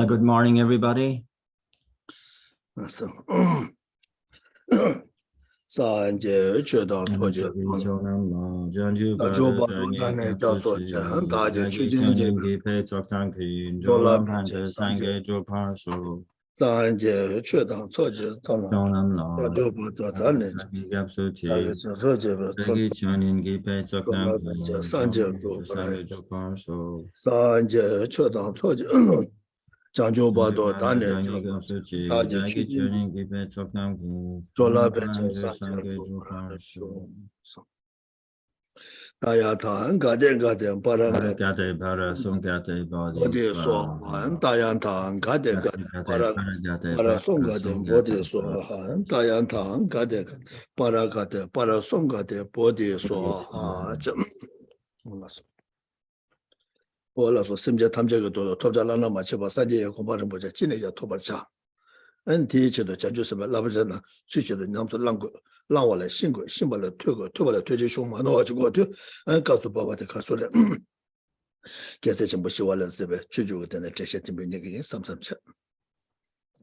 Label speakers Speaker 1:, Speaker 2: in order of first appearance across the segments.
Speaker 1: Good morning, everybody.
Speaker 2: Sanje Chedang Soje Dajo Bado Dane Daso Chen Daje Chujin Dola Peche Sanje Sanje Chedang Soje Dajo Bado Dane Daje Soje Dola Peche Sanje Sanje Chedang Soje Janjo Bado Dane Daje Chujin Dola Peche Sanje Dayatan Gaden
Speaker 1: Gade para sungate
Speaker 2: Bodhi Sohan Dayantan Gade para Songade Bodhi Sohan Dayantan Gade para Songade Bodhi Sohan Ola so Simja Tamjaga to Tobjalana Machiba Sadia Kumaran Boja Chineja Tobacha and teacher the judges of Lavajana, switch the Nam to Lango, Lawale, Single, Simbala, Tubala, Tuji Mano, to go to, and Kasubaba the Kasura.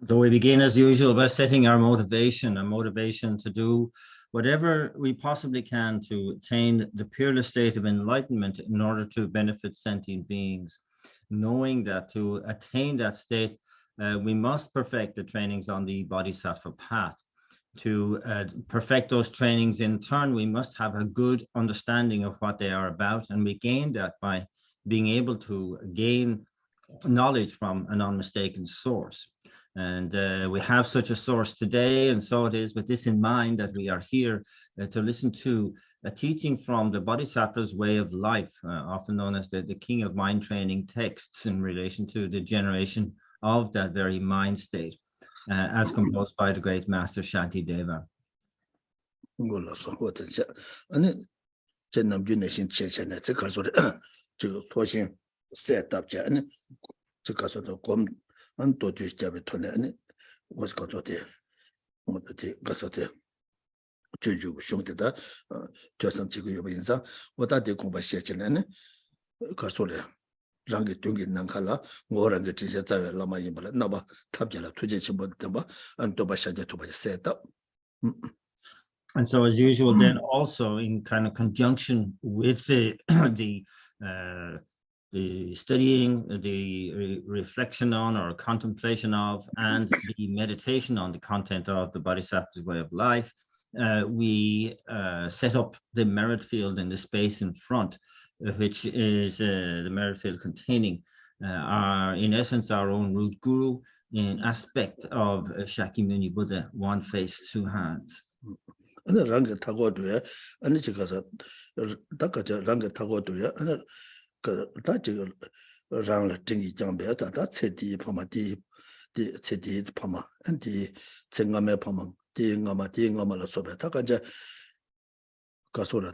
Speaker 1: So we begin as usual by setting our motivation, a motivation to do whatever we possibly can to attain the peerless state of enlightenment in order to benefit sentient beings, knowing that to attain that state, we must perfect the trainings on the Bodhisattva path. To perfect those trainings in turn, we must have a good understanding of what they are about, and we gain that by being able to gain knowledge from an unmistaken source. And we have such a source today, and so it is with this in mind that we are here to listen to a teaching from the Bodhisattva's way of life, often known as the king of mind training texts in relation to the generation of that very mind state, as composed by the great master Shantideva.
Speaker 2: Set up to Casoto come and to Javitone was Casote, Casote, Juju, Shumtida, Tosan Chico, what are the conversation? Casole, Rangi Tungi Nankala, Waranga Tisha Lama Yimbala, Naba, Tabjala, Tujichimba, and Tobashaja to be set up.
Speaker 1: And so, as usual, then also in kind of conjunction with the studying, the reflection on or contemplation of, and the meditation on the content of the Bodhisattva's way of life, we set up the merit field in the space in front, which is the merit field containing in essence, our own root guru in aspect of Shakyamuni Buddha, one face, two hands.
Speaker 2: And the Ranga Tagoduya, and the Chicasa Dakaja Ranga Tagoduya, and that Rang Tingi Jambeta, that's the Pama, the Cedi Pama, and the Tsengame Pama, the Ngama Soba, Takaja Casora,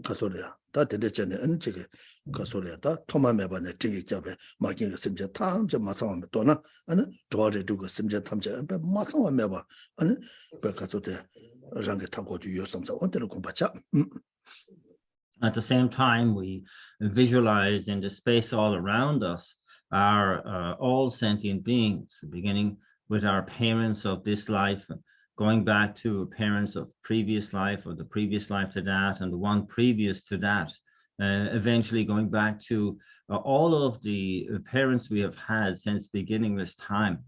Speaker 2: Casoria, that the legend and Chick Casoria, that Toma Meban, Tingi Jabe, marking a Simja Tam, Masama Donna, and Dore Duga Simja Tamja, and Masama Meba, and Casote.
Speaker 1: At the same time, we visualize in the space all around us are all sentient beings, beginning with our parents of this life, going back to parents of previous life or the previous life to that, and the one previous to that, eventually going back to all of the parents we have had since beginningless time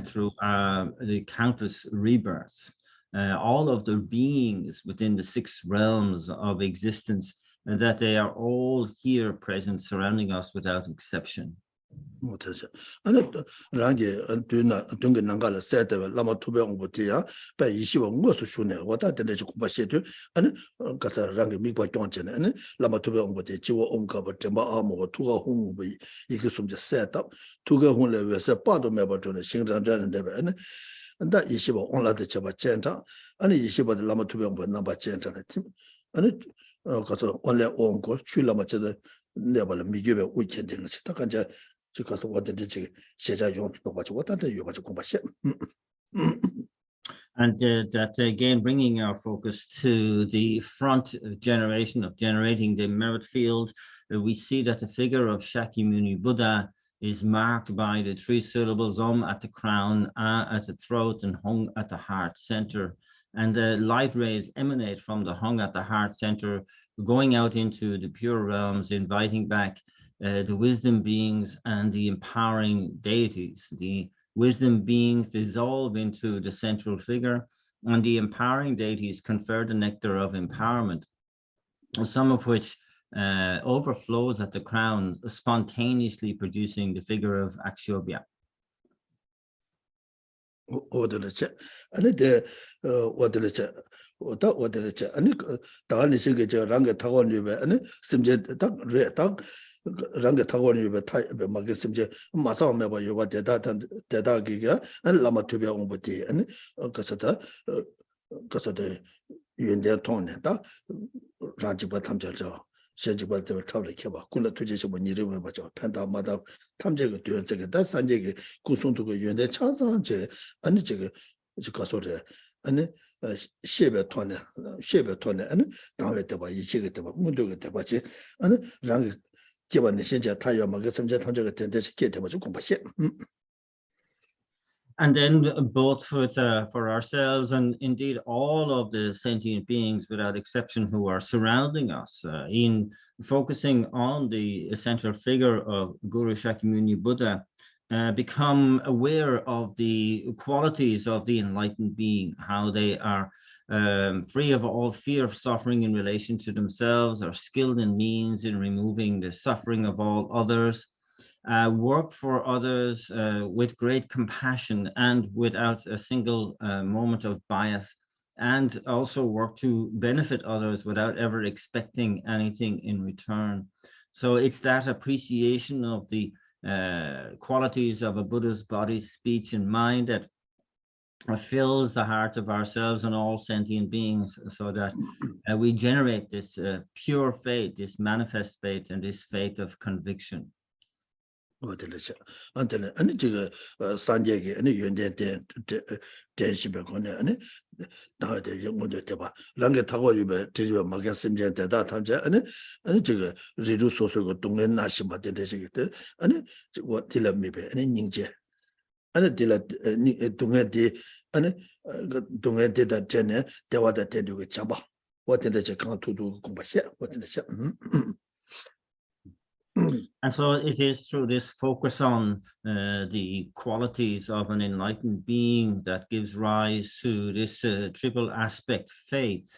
Speaker 1: through the countless rebirths. All of the beings within the 6 realms of existence, and that they are all here present, surrounding us without exception.
Speaker 2: And Rangi and Dunga Nangala said, Lama Tube on Botia, by Yeshiva Mosushune, what I did Kupashetu, and Kasa Rangi Mipa Johnson, and Lama Tube on Botia, Chiwa Omka, Temba Amo, Tuga Hum, Yikusum just set up, Tuga Hule was a part of Mebaton, Shinran and and that Yeshiva only the Chaba Chenta, and Yeshiva the Lama Tube on number Chenta, and it Kasa only Onko, Chulama Cheda, never Migiva weekend in Takanja. And
Speaker 1: And that again, bringing our focus to the front generation of generating the merit field, we see that the figure of Shakyamuni Buddha is marked by the 3 syllables at the crown, at the throat, and hung at the heart center. And the light rays emanate from the hung at the heart center, going out into the pure realms, inviting back the wisdom beings and the empowering deities. The wisdom beings dissolve into the central figure, and the empowering deities confer the nectar of empowerment, some of which overflows at the crown, spontaneously producing the figure of Akshobhya.
Speaker 2: ranga thagor ni be mage simje masa me ba yoba deda giga an lama tube onboti an kasata yende tone da ranji ba tamjalja sheji ba de table keba kunna tuje shi ni re ba ja panda mada tamje ge de ce ge da sanje ge kusung ge yende chasan je an je ge 가서래 아니 셰베 톤에 아니 다음에 때 봐 이치게 때 봐 문도게 때 봐지 아니 랑 기반의 현재 타요 막 섬제 탐저가 된대시 게 되면 좀 공부시
Speaker 1: And then both for ourselves and indeed all of the sentient beings without exception who are surrounding us, in focusing on the essential figure of Guru Shakyamuni Buddha, become aware of the qualities of the enlightened being, how they are free of all fear of suffering in relation to themselves, are skilled in means in removing the suffering of all others, work for others with great compassion and without a single moment of bias, and also work to benefit others without ever expecting anything in return. So it's that appreciation of the qualities of a Buddha's body, speech, and mind that fills the hearts of ourselves and all sentient beings, so that we generate this pure faith, this manifest faith, and this faith of conviction.
Speaker 2: 아니 지금 산재기 아니 연대 대시베고네 아니 다들 영문도 대봐 랑게 타고 유베 대지바 막게 심제 대다 탐제 아니 지금 리루 소소고 동네 나시 받대 되시겠대 아니 뭐 딜라미베 아니 닝제 아니 딜라 동네디 아니 동네 대다 전에 대화다 대두고 잡아 어떤데 저 강투도 공부시 어떤데
Speaker 1: And so it is through this focus on the qualities of an enlightened being that gives rise to this triple aspect faith,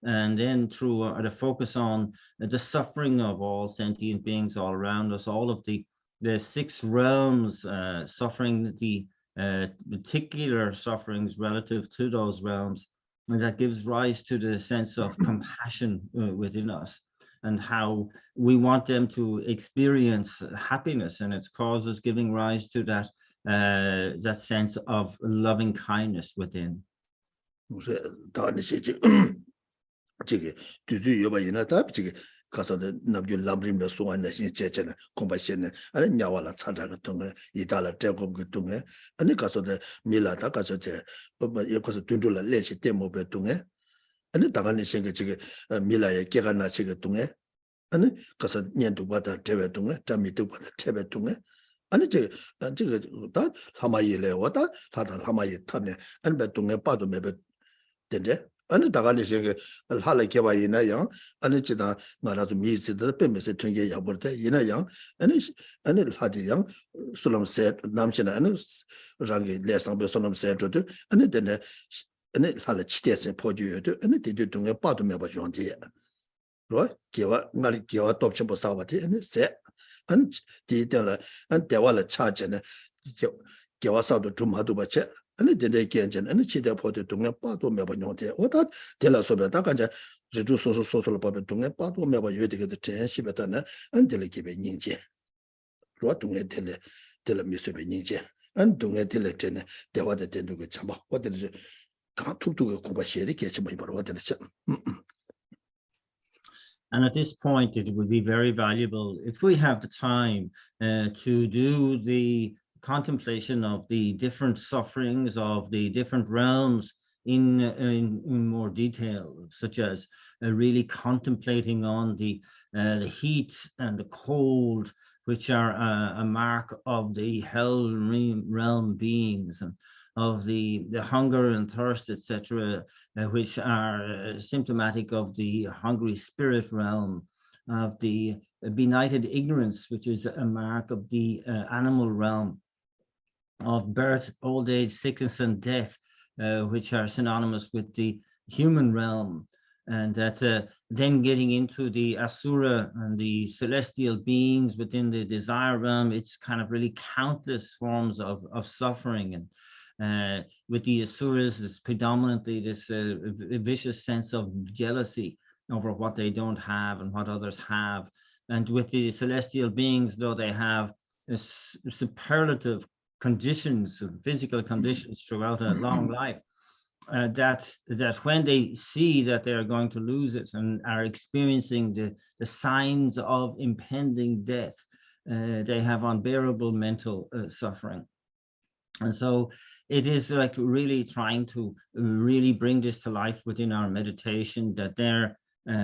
Speaker 1: and then through the focus on the suffering of all sentient beings all around us, all of the 6 realms suffering the particular sufferings relative to those realms, and that gives rise to the sense of compassion within us, and how we want them to experience happiness, and its causes giving rise to that that sense of loving kindness within.
Speaker 2: 가서도 남주 람림의 소원의 신체체는 공부시는 아니 냐와라 찾아가 동에 이달라 대고 그 동에 아니 가서도 밀라다 가서 제 여기서 둔줄라 레시 때문에 동에 아니 당연히 생각 지금 밀라에 깨가 나치가 동에 아니 가서 년도 받아 대회 동에 잠이도 받아 대회 동에 아니 저거 다 하마이래 왔다 다다 하마이 타네 아니 배 동에 빠도 매배 된대 아니 다가니 생각 할래 개와 이나양 아니 지다 말아서 미스도 빼면서 통계 야버대 이나양 아니 하디양 술럼세 남친아 아니 랑게 레상베 술럼세 저도 아니 되네 아니 할래 치대세 포주여도 아니 되도 동에 빠도 매봐 좋은데 로 개와 말이 개와 dob좀 보사와티 아니 세 아니 디들라 안 대화를 찾잖아 개와 사도 좀 하도 받체 아니 데데 괜찮 아니 치대 포도 동네 빠도 매번 용대 오다 델라소베 다가자 제주 소소소소로 법에 동네 빠도 매번 요되게 된 시베다네 안 델레기베 닝제 로 동네 델레 미스베 닝제 안 동네 델레 전에 대화도 된다고 참아 어디서 가툭툭 공부시에 되게 좀 이바로 어디서
Speaker 1: And at this point, it would be very valuable if we have the time to do the contemplation of the different sufferings of the different realms in more detail, such as really contemplating on the heat and the cold, which are a mark of the hell realm beings, and of the hunger and thirst, etc., which are symptomatic of the hungry spirit realm, of the benighted ignorance, which is a mark of the animal realm, of birth, old age, sickness, and death, which are synonymous with the human realm. And that then getting into the asura and the celestial beings within the desire realm, it's kind of really countless forms of suffering. And with the asuras, it's predominantly this vicious sense of jealousy over what they don't have and what others have. And with the celestial beings, though they have superlative conditions, physical conditions throughout a long life, that when they see that they are going to lose it and are experiencing the signs of impending death, they have unbearable mental suffering. And so it is like really trying to really bring this to life within our meditation, that there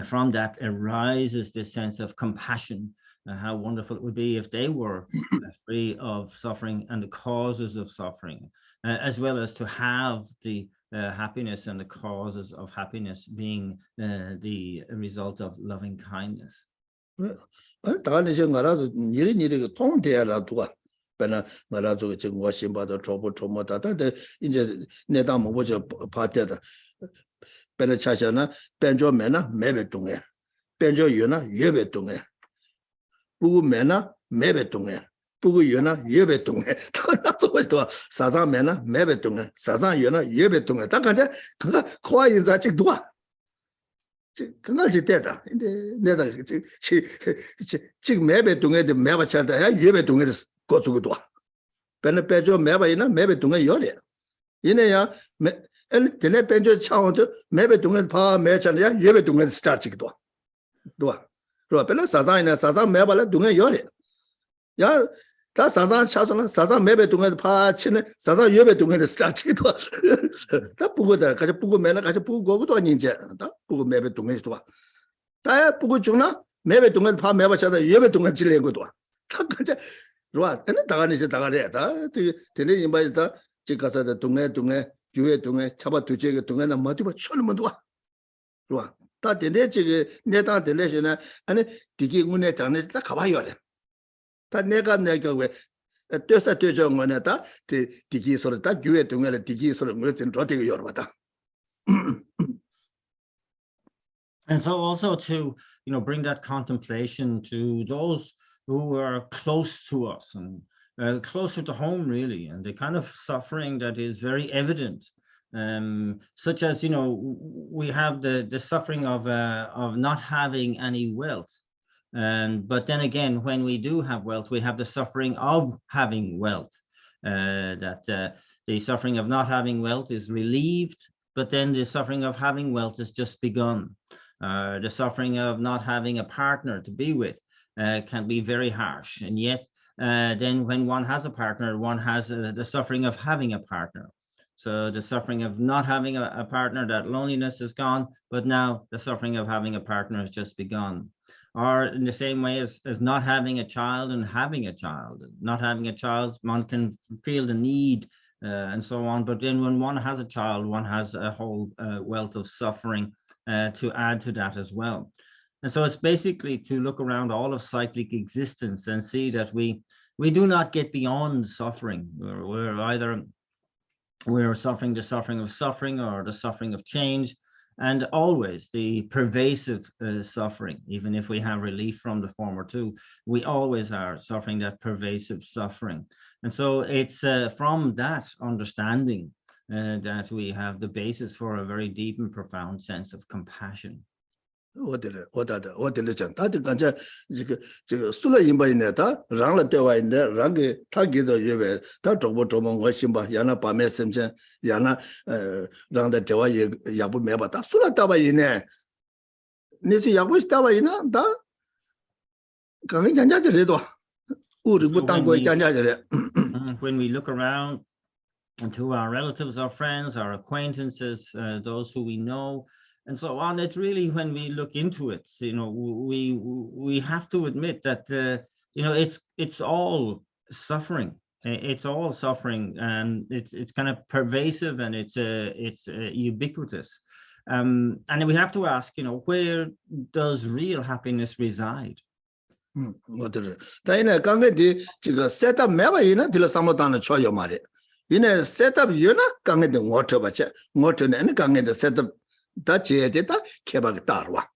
Speaker 1: from that arises this sense of compassion. How wonderful it would be if they were free of suffering and the causes of suffering, as well as to have the happiness and the causes of happiness being the result of loving kindness.
Speaker 2: Bena ngarazo jingwa simba da chobo chomo da de inje neda mo bo party da bena chashana benjo mena mebe dongye benjo yuna yebe dongye bugu mena mebe dongye bugu yuna yebe dongye da zo to saza mena mebe dongye saza yuna yebe dongye da kanje kanga khoa inza chik duwa 그날 지때다 근데 내가 지금 매배 동에도 매바 차다 야 예배 동에도 고추고도 배는 빼줘 매바이나 매배 동에 열려 이내야 내내 빼줘 차원도 매배 동에 봐 매잖아 예배 동에 스타트기도 도와 그러 배는 사자이나 사자 매바라 동에 열려 야다 사자 차서는 사자 매배 동에 봐 치네 사자 예배 동에 스타트기도 다 보고다 같이 보고 매나 같이 보고 거기도 아닌지 다 보고 매배 동에도 와 다야 보고 주나 매배 동에 봐 매바셔다 예배 동에 질레고도 다 같이 로아 때는 다가니지 다가래다 되네 임바이자 지가서다 동에 교회 동에 잡아 두제가 동에나 뭐도 쳐는도 와 로아 다 되네 지금 내다 되네시나 아니 디기 운에 장내 다 가봐요 다 내가 왜 뜻사 되죠 거네다 디기 소리 다 교회 동에 디기 소리 뭐든 저되게 열어봤다.
Speaker 1: And so also to bring that contemplation to those who are close to us and closer to home, really, and the kind of suffering that is very evident, such as we have the suffering of not having any wealth. But then again, when we do have wealth, we have the suffering of having wealth. The suffering of not having wealth is relieved, but then the suffering of having wealth has just begun. The suffering of not having a partner to be with can be very harsh. And yet, then when one has a partner, one has the suffering of having a partner. So the suffering of not having a partner, that loneliness is gone, but now the suffering of having a partner has just begun. Or in the same way as not having a child and having a child. Not having a child, one can feel the need and so on. But then when one has a child, one has a whole wealth of suffering to add to that as well. And so it's basically to look around all of cyclic existence and see that we do not get beyond suffering. We're suffering the suffering of suffering or the suffering of change, and always the pervasive suffering. Even if we have relief from the former two, we always are suffering that pervasive suffering. And so it's from that understanding that we have the basis for a very deep and profound sense of compassion.
Speaker 2: 어디를 전 다들 간자 저 술라 임바인데 다 랑라 대와인데 랑게 타기도 예베 다 조보조모 거 심바 야나 밤에 셈제 야나 랑다 대와 야부 매바 다 술라 따바이네 니스 야부 따바이나 다 강이 잔자저래도 우리부 땅고 잔자저래.
Speaker 1: When we look around and to our relatives, our friends, our acquaintances, those who we know, and so on. It's really, when we look into it, we have to admit that it's all suffering. It's all suffering, and it's kind of pervasive, and it's ubiquitous. And we have to ask, where does real happiness reside?
Speaker 2: 뭐들 다이네 강게디 지금 셋업 매바 이나 딜 삼로다는 초요 말이 이네 셋업 유나 강게디 워터 바체 워터는 강게디 셋업 다 제데다 개박 따라와.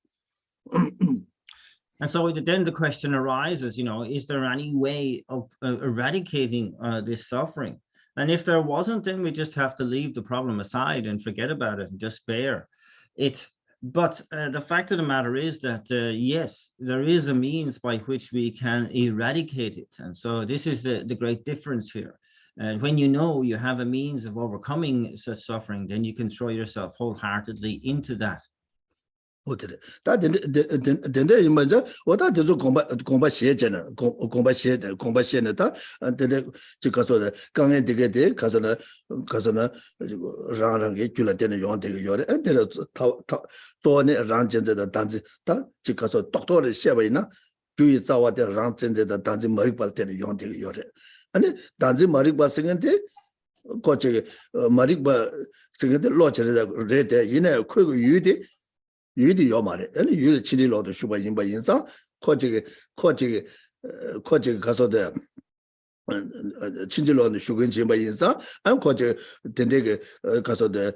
Speaker 1: And so then the question arises, is there any way of eradicating this suffering? And if there wasn't, then we just have to leave the problem aside and forget about it and just bear it. But the fact of the matter is that, yes, there is a means by which we can eradicate it. And so this is the great difference here. And when you have a means of overcoming such suffering, then you can throw yourself wholeheartedly into that.
Speaker 2: 어때? 다 된데 이마저 어다 저저 공부 시에잖아. 공부 시에다 근데 저 가서 강에 되게 돼 가서는 라랑게 줄한테는 용 되게 요래 근데 또네 랑전제다 단지 다저 가서 똑똑을 셔버이나 주의 자와대 랑전제다 단지 머리 발 때는 용 되게 요래 아니 단지 머리 봤는데 거기 머리 봐 생각들 로처다 레데 이내 그거 유디 유디 요 말에 아니 유디 치리로도 슈바 인바 인상 거기 가서도 친절로는 슈근 인바 인상 안 거기 된데게 가서도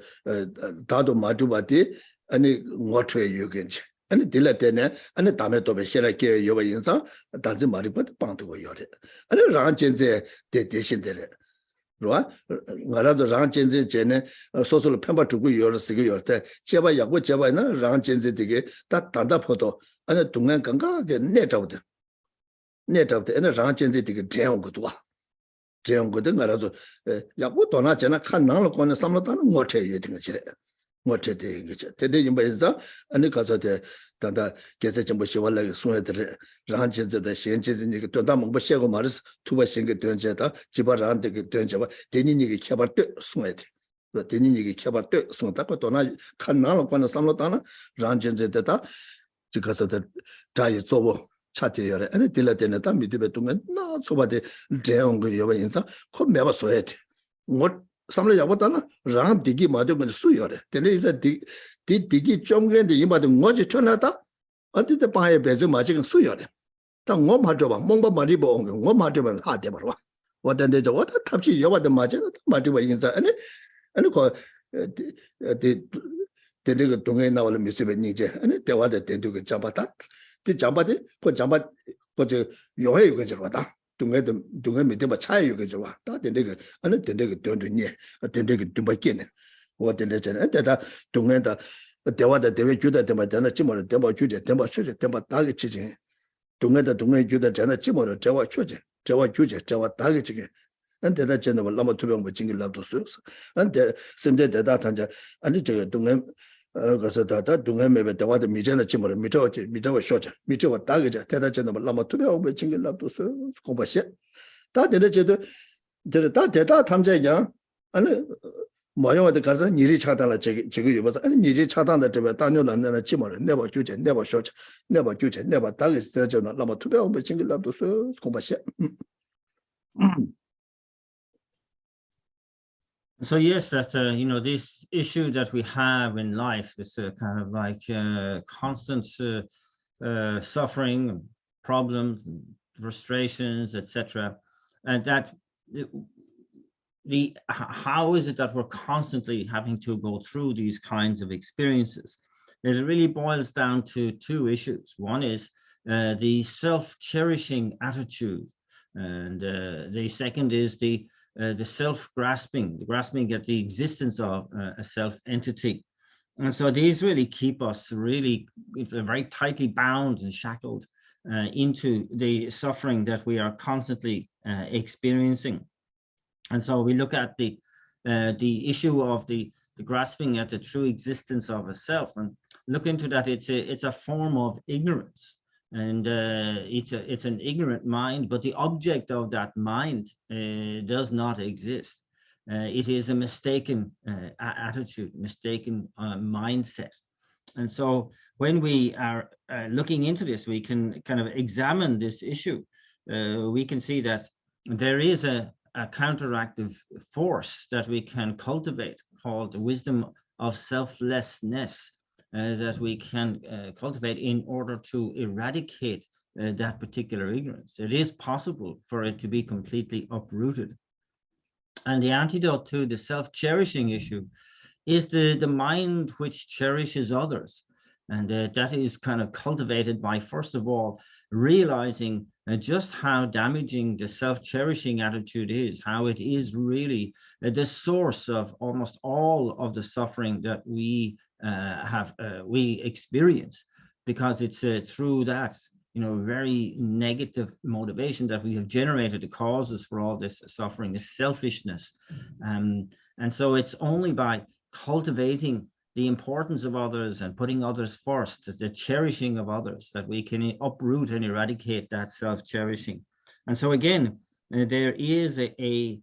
Speaker 2: 다도 마주바디 아니 뭐트에 유겐지 아니 딜라테네 아니 다음에 또 베시라게 요바 인상 단지 말이 빵두고 요래 아니 랑전제 대신들에 로아 나라도 랑전제 제네 소소로 펜바 두고 요르스게 요때 제바 야고 제바나 랑전제 되게 다 단다포도 아니 동안 건강하게 내잡대 아니 랑전제 되게 제용고도 나라도 야고 도나 제나 칸나로 거는 삼로다는 못해 예딩 지래 못해 되게 되게 임바인자 아니 가서대 단다 계속 좀 보시월래 손에들 랑전제의 현재적인 그 돈다 먹고 시고 말스 투바 신게 된제다 지바란데 그 된제바 대니니게 개발 때 손에들 대니니게 개발 때 손다고 도나 칸나로 거는 삼로다는 랑전제다 지가서들 다이做 차티여래 아니 딜라데네 다 미드베 동안 나 소바데 제용 그 여바 인사 코 매바 소에데 뭐 삼로 야보다나 랑 디기 마도면 수여래 근데 이제 디기 좀근데 이마도 뭐지 쳐나다 어디데 바에 배저 마지가 수여래 딱 뭐마죠 봐 몽바 마리 보 뭐마죠 봐 하대 봐 어떤데 저 어디 탑시 여바도 맞아 마지 봐 인사 아니 거 데데가 동에 나올 미스베 닝제 아니 대화데 데두가 잡았다 그 잡아데 그 잡아 그저 요해 이거 저거다 동에 밑에 뭐 차이 이거 저와 다 데데가 아니 데데가 돈도니 데데가 dum바께네 어떤데잖아 데다 동에다 대화다 대외 주다 대마잖아 지모를 대마 주제 대마 수제 대마 다게 치지 동에다 동에 주다 전에 지모를 저와 주제 저와 주제 저와 다게 치게 안데다 전에 라마 투병 뭐 징길라도 수 안데 심데 데다 탄자 아니 저 동에 그래서 다다 동에 매베 대화도 미전에 지모를 미저와 쇼자 미저와 다게자 대다 전에 라마 투병 뭐 징길라도 수 공부시 다 데레제도 데다 데다 탐자이자 아니 뭐요한테 가서 일이 차단了 这个 여보서 아니 일이 차단的这边大牛人呢 지모를 내봐 주제 내봐 쇼자 내봐 주제 내봐 다게 되잖아 라마 투병 뭐 징길라도 수 공부시
Speaker 1: So yes, that this issue that we have in life, this kind of like constant suffering, problems, frustrations, etc., and that how is it that we're constantly having to go through these kinds of experiences? It really boils down to two issues. One is the self-cherishing attitude, and the second is the self-grasping, the grasping at the existence of a self-entity. And so these really keep us really very tightly bound and shackled into the suffering that we are constantly experiencing. And so we look at the issue of the grasping at the true existence of a self, and look into that. It's a form of ignorance. And it's an ignorant mind, but the object of that mind does not exist. it is a mistaken attitude, mistaken mindset. And so when we are looking into this, we can kind of examine this issue. We can see that there is a counteractive force that we can cultivate called the wisdom of selflessness that we can cultivate in order to eradicate that particular ignorance. It is possible for it to be completely uprooted. And the antidote to the self-cherishing issue is the mind which cherishes others. And that is kind of cultivated by, first of all, realizing just how damaging the self-cherishing attitude is, how it is really the source of almost all of the suffering that we we experience, because it's through that very negative motivation that we have generated the causes for all this suffering, this selfishness. And so it's only by cultivating the importance of others and putting others first, the cherishing of others, that we can uproot and eradicate that self-cherishing. And so again, there is a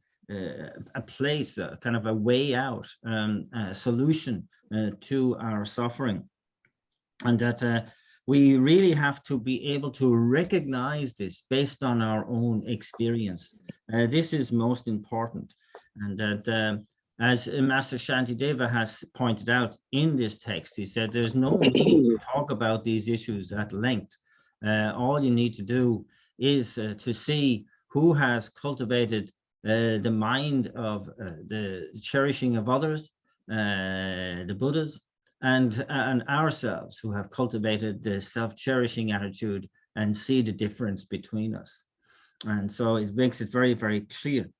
Speaker 1: place, kind of a way out, a solution to our suffering. And that we really have to be able to recognize this based on our own experience. This is most important. And that as Master Shantideva has pointed out in this text, he said there's no need to talk about these issues at length. All you need to do is to see who has cultivated the mind of the cherishing of others, the Buddhas, and ourselves, who have cultivated the self-cherishing attitude, and see the difference between us. And so it makes it very, very clear.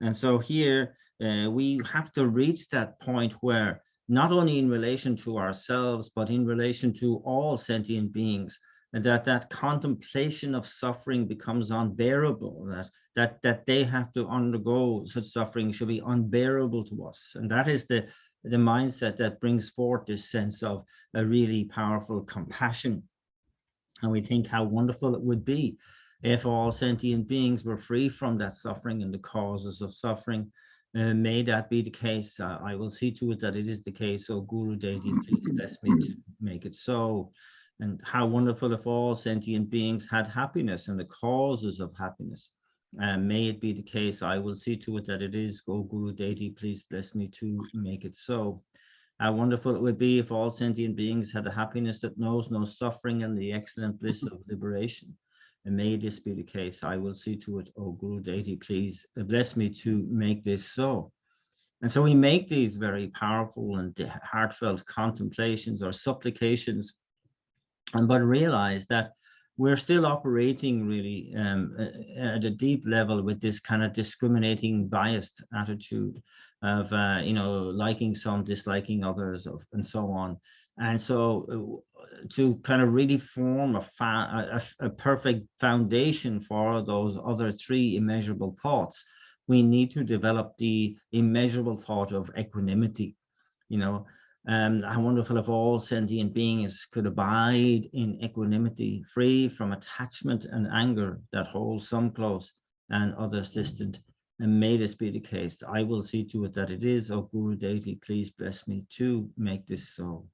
Speaker 1: And so here we have to reach that point where, not only in relation to ourselves, but in relation to all sentient beings, that contemplation of suffering becomes unbearable, that they have to undergo such suffering should be unbearable to us. And that is the mindset that brings forth this sense of a really powerful compassion. And we think how wonderful it would be if all sentient beings were free from that suffering and the causes of suffering. May that be the case. I will see to it that it is the case. So Guru Deity, please bless me to make it so. And how wonderful if all sentient beings had happiness and the causes of happiness. May it be the case. I will see to it that it is. Go Guru Deity, please bless me to make it so. How wonderful it would be if all sentient beings had a happiness that knows no suffering and the excellent bliss of liberation. And may this be the case. I will see to it. Oh Guru Deity, please bless me to make this so. And so we make these very powerful and heartfelt contemplations or supplications, but realize that we're still operating really at a deep level with this kind of discriminating, biased attitude of, liking some, disliking others, and so on. And so to kind of really form a perfect foundation for those other three immeasurable thoughts, we need to develop the immeasurable thought of equanimity. How wonderful if all sentient beings could abide in equanimity, free from attachment and anger that hold some close and others distant. And may this be the case. I will see to it that it is. Oh Guru Deity, please bless me to make this so.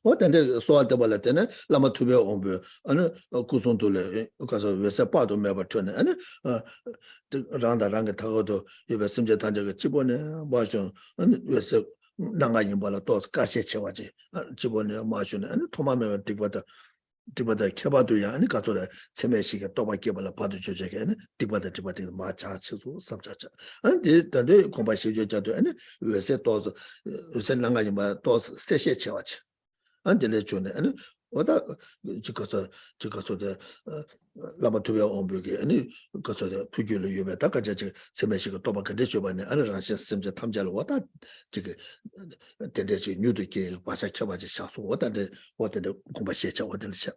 Speaker 2: 어떤데 소화돼 버렸더니 라마 투베 온부 아니 구송도래 가서 왜서 봐도 매버 트네 아니 랑다 타고도 이베 심제 단적을 집어내 마셔 아니 왜서 나가니 벌어 또 가시 채워지 집어내 마셔네 아니 토마메 디바다 켜봐도야 아니 가서래 체매시가 또 바뀌어버려 봐도 주제게는 디바다 마차 치수 삽자자 아니 근데 공부시켜줘도 아니 왜서 또 요새 나가니 또 스테이시 채워지 안들래 주네 아니 오다 지가서 라마투베 온벽에 아니 가서 투규를 유배다 가자 체매시가 또 바뀌게 줘봐네 아니 라시 심제 탐자를 왔다 지금 대대지 뉴드게 와서 켜봐지 샤수 오다데 공부시켜 오들지.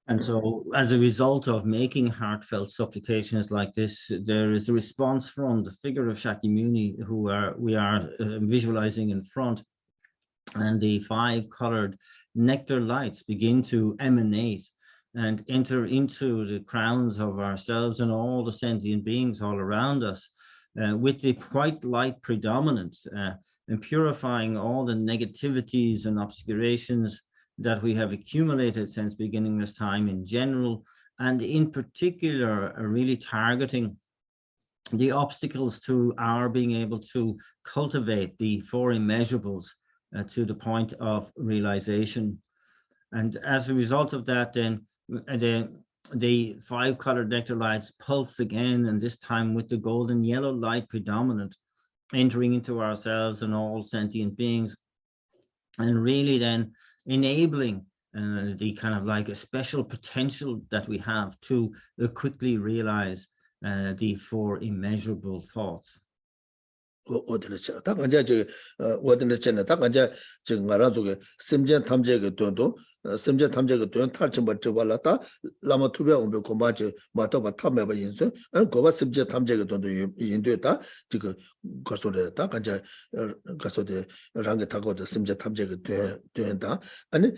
Speaker 1: And so, as a result of making heartfelt supplications like this, there is a response from the figure of Shakyamuni, who we are visualizing in front, and the 5-colored nectar lights begin to emanate and enter into the crowns of ourselves and all the sentient beings all around us with the white light predominance, and purifying all the negativities and obscurations that we have accumulated since beginningless time in general, and in particular really targeting the obstacles to our being able to cultivate the four immeasurables to the point of realization. And as a result of that, then the 5 colored nectar lights pulse again, and this time with the golden yellow light predominant, entering into ourselves and all sentient beings, and really then enabling the kind of like a special potential that we have to quickly realize the 4 immeasurable thoughts.
Speaker 2: 다 간자 저 어디는 전에 다 간자 저 말아주게 심전 탐제가 돈도 심전 탐제가 돈 탈침 버터 발라다 라마 투베 온베 고마지 마토바 탐메바 인수 안 고바 심전 탐제가 돈도 인도다 지금 가서래 다 간자 가서데 랑게 타고도 심전 탐제가 된다 아니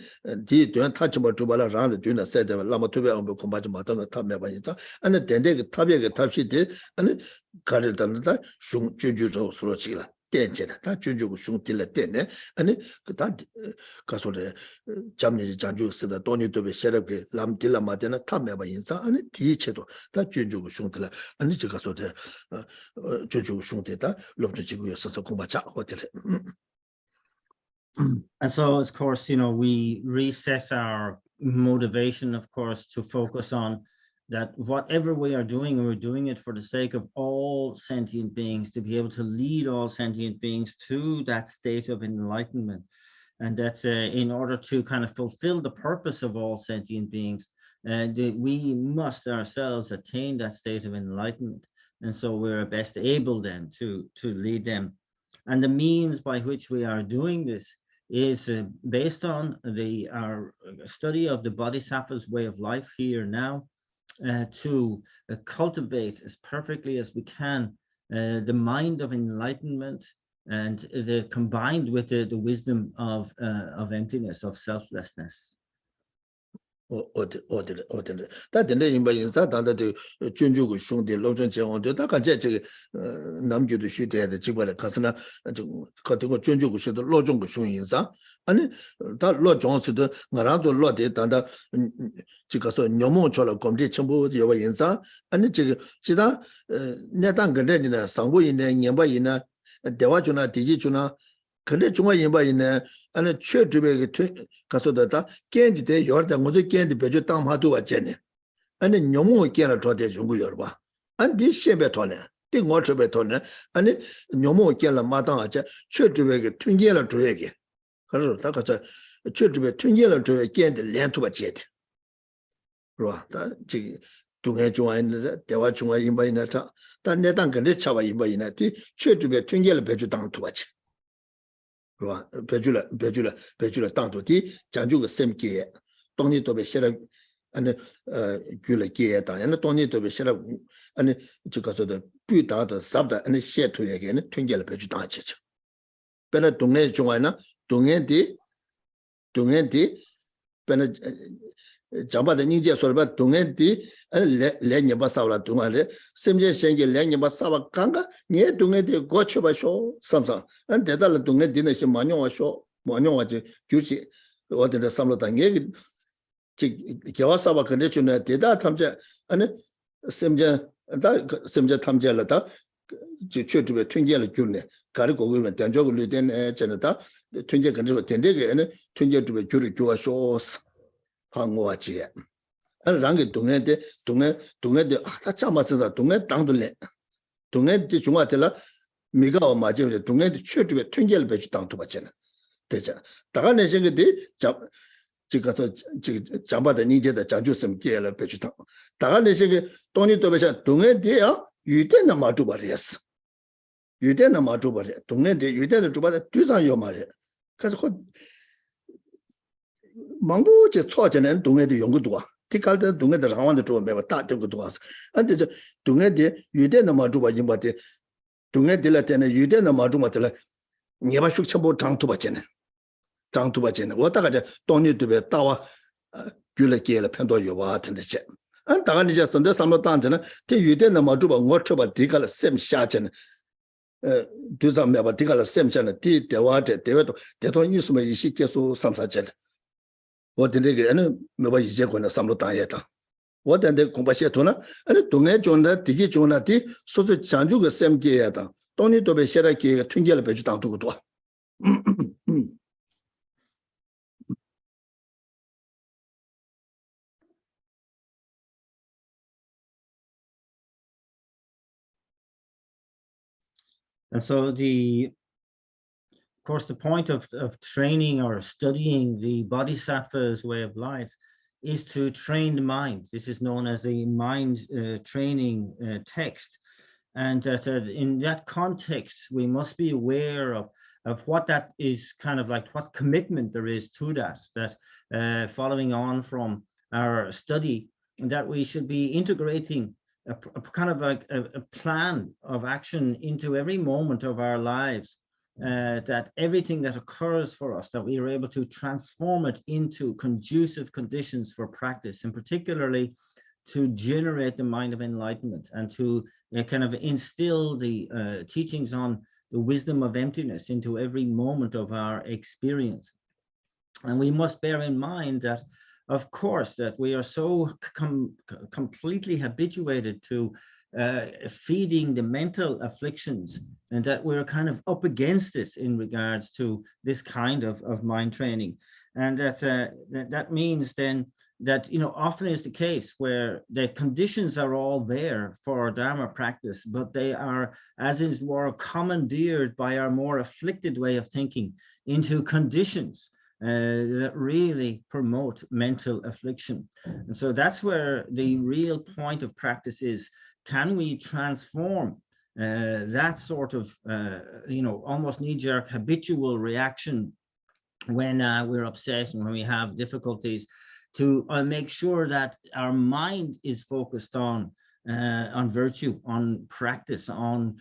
Speaker 2: 디돈 탈침 버터 발라 랑데 돈나 세데 라마 투베 온베 고마지 마토바 탐메바 인자 아니 덴데 탑베가 탑시데 아니 가르다는다 슝주주로 수로치라 땡제나 다 주주고 슝딜라 땡네 아니 그다 가서래 잠니 장주 쓰다 돈이 도베 셔럽게 람딜라 마데나 탐메바 인사 아니 디체도 다 주주고 슝딜라 아니 저 가서데 주주고 슝데다 롭지고 있어서 공부자 호텔에.
Speaker 1: And so, of course, you know, we reset our motivation, of course, to focus on that whatever we are doing, we're doing it for the sake of all sentient beings, to be able to lead all sentient beings to that state of enlightenment. And that in order to kind of fulfill the purpose of all sentient beings, we must ourselves attain that state of enlightenment. And so we're best able then to lead them. And the means by which we are doing this is based on our study of the Bodhisattva's way of life here now, to cultivate as perfectly as we can the mind of enlightenment, and combined with the wisdom of emptiness, of selflessness.
Speaker 2: 다 된데 인바 인사 단다도 준주고 슝데 로전 제원도 다 간제 저 남주도 시대에 지발에 가서나 좀 거기고 준주고 시도 로전고 슝 인사 아니 다 로전스도 나라도 로데 단다 지가서 녀모처럼 검지 전부 여바 인사 아니 지금 지다 내단 근데는 상고인의 년바이나 대화주나 디지주나 근데 중앙 인바이네 아니 최주베게 가서다 겐지대 여다 먼저 겐지 배주 땅마도 왔잖네 아니 녀모 겐을 줘대 중고 여봐 안디 셰베 토네 띵어처베 토네 아니 녀모 겐을 마당하자 최주베게 튕겨를 줘야게 그래서 다 가서 최주베 튕겨를 줘야 겐데 렌투바 제트 그러와 다 지금 동해 중앙에 대화 중앙 인바이나 다 내당 근데 차와 인바이나 디 최주베 튕겨를 배주 땅 투바지 그와 배주라 땅도디 장주가 셈게 동니 도베 셔라 아니 귤레게 다야는 동니 도베 셔라 아니 저가서도 뷰다도 삽다 아니 셰토에게는 튕겨를 배주 땅치죠 배나 동네 중앙이나 동해디 배나 잠바데 닝제 소르바 동해디 아니 레녀바 사라 동아레 셈제 생게 레녀바 사바 강가 니 동해디 고쳐바쇼 삼삼 안 대달 동해디는 시 마뇽와쇼 마뇽와지 규지 어디다 삼로다 니 개와사바 근데 주네 대다 탐제 아니 셈제 탐제라다 최주베 튕겨를 주네 가르고 그러면 단적을 리된 전에다 튕겨 근데 된데게는 튕겨주베 주를 주와쇼 항와지 아니 랑게 동해데 다 참아서 동해 땅들래 동해지 중앙텔라 미가 맞으면 동해데 최주에 튕겨를 배주 땅도 받잖아 되잖아 다가내 생각이 지가서 잠바다 니제다 장주섬 깨를 배주 땅 다가내 생각이 돈이 또 배자 동해데야 유대나 마주 버렸어 유대나 마주 버려 동해데 유대를 주바다 뒤상요 말이야 그래서 망부제 초전엔 동해도 연구도 와. 티칼데 동해도 상황도 좀 매번 다 연구도 왔어. 근데 저 동해대 유대는 마주 봐진 바데 동해들라 때는 유대는 마주 맞들라. 네바 숙청보 장투 받잖아. 왔다가 저 동네도에 따와 gyula kiela pendo yuwa tendeche. An tagani ja sonde samlo tanjana, te yude na majuba ngochoba digala sem shachana. Duzam meba digala sem shana, ti dewaje, deweto, deto nisuma ishi kesu samsachele. Wotendege ane meba ije kona samlo tanyeta. Wotende kumbashe tona, ane dunga jonda, digi jonda di, sozo chanjuga sem kiyeta. Toni tobe shera kiya tungela pechu tangtugu tuwa.
Speaker 1: And so of course, the point of training or studying the Bodhisattva's way of life is to train the mind. This is known as a mind training text. And that in that context, we must be aware of what that is, kind of like what commitment there is to that following on from our study, that we should be integrating a kind of like a plan of action into every moment of our lives, that everything that occurs for us, that we are able to transform it into conducive conditions for practice, and particularly to generate the mind of enlightenment, and to kind of instill the teachings on the wisdom of emptiness into every moment of our experience. And we must bear in mind that, of course, that we are so completely habituated to feeding the mental afflictions, and that we're kind of up against it in regards to this kind of mind training. And that means then that, you know, often is the case where the conditions are all there for our Dharma practice, but they are, as it were, commandeered by our more afflicted way of thinking into conditions that really promote mental affliction. And so that's where the real point of practice is. Can we transform that sort of, you know, almost knee-jerk habitual reaction when we're upset and when we have difficulties, to make sure that our mind is focused on virtue, on practice, on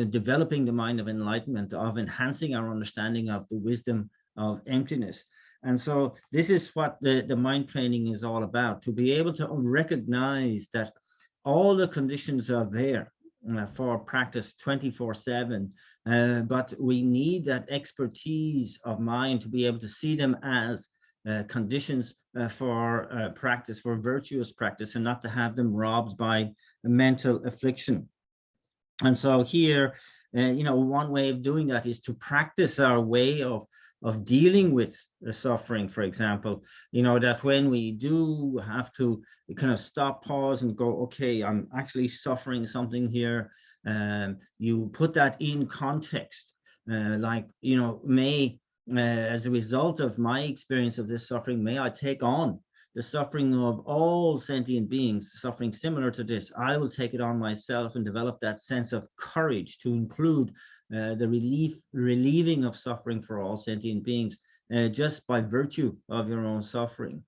Speaker 1: developing the mind of enlightenment, of enhancing our understanding of the wisdom of emptiness. And so this is what the mind training is all about, to be able to recognize that all the conditions are there for practice 24/7, but we need that expertise of mind to be able to see them as conditions for practice, for virtuous practice, and not to have them robbed by mental affliction. And so here, you know, one way of doing that is to practice our way of dealing with the suffering, for example, you know, that when we do have to kind of stop, pause, and go, okay, I'm actually suffering something here, you put that in context, like, you know, as a result of my experience of this suffering, may I take on the suffering of all sentient beings, suffering similar to this. I will take it on myself and develop that sense of courage to include the relieving of suffering for all sentient beings, just by virtue of your own suffering.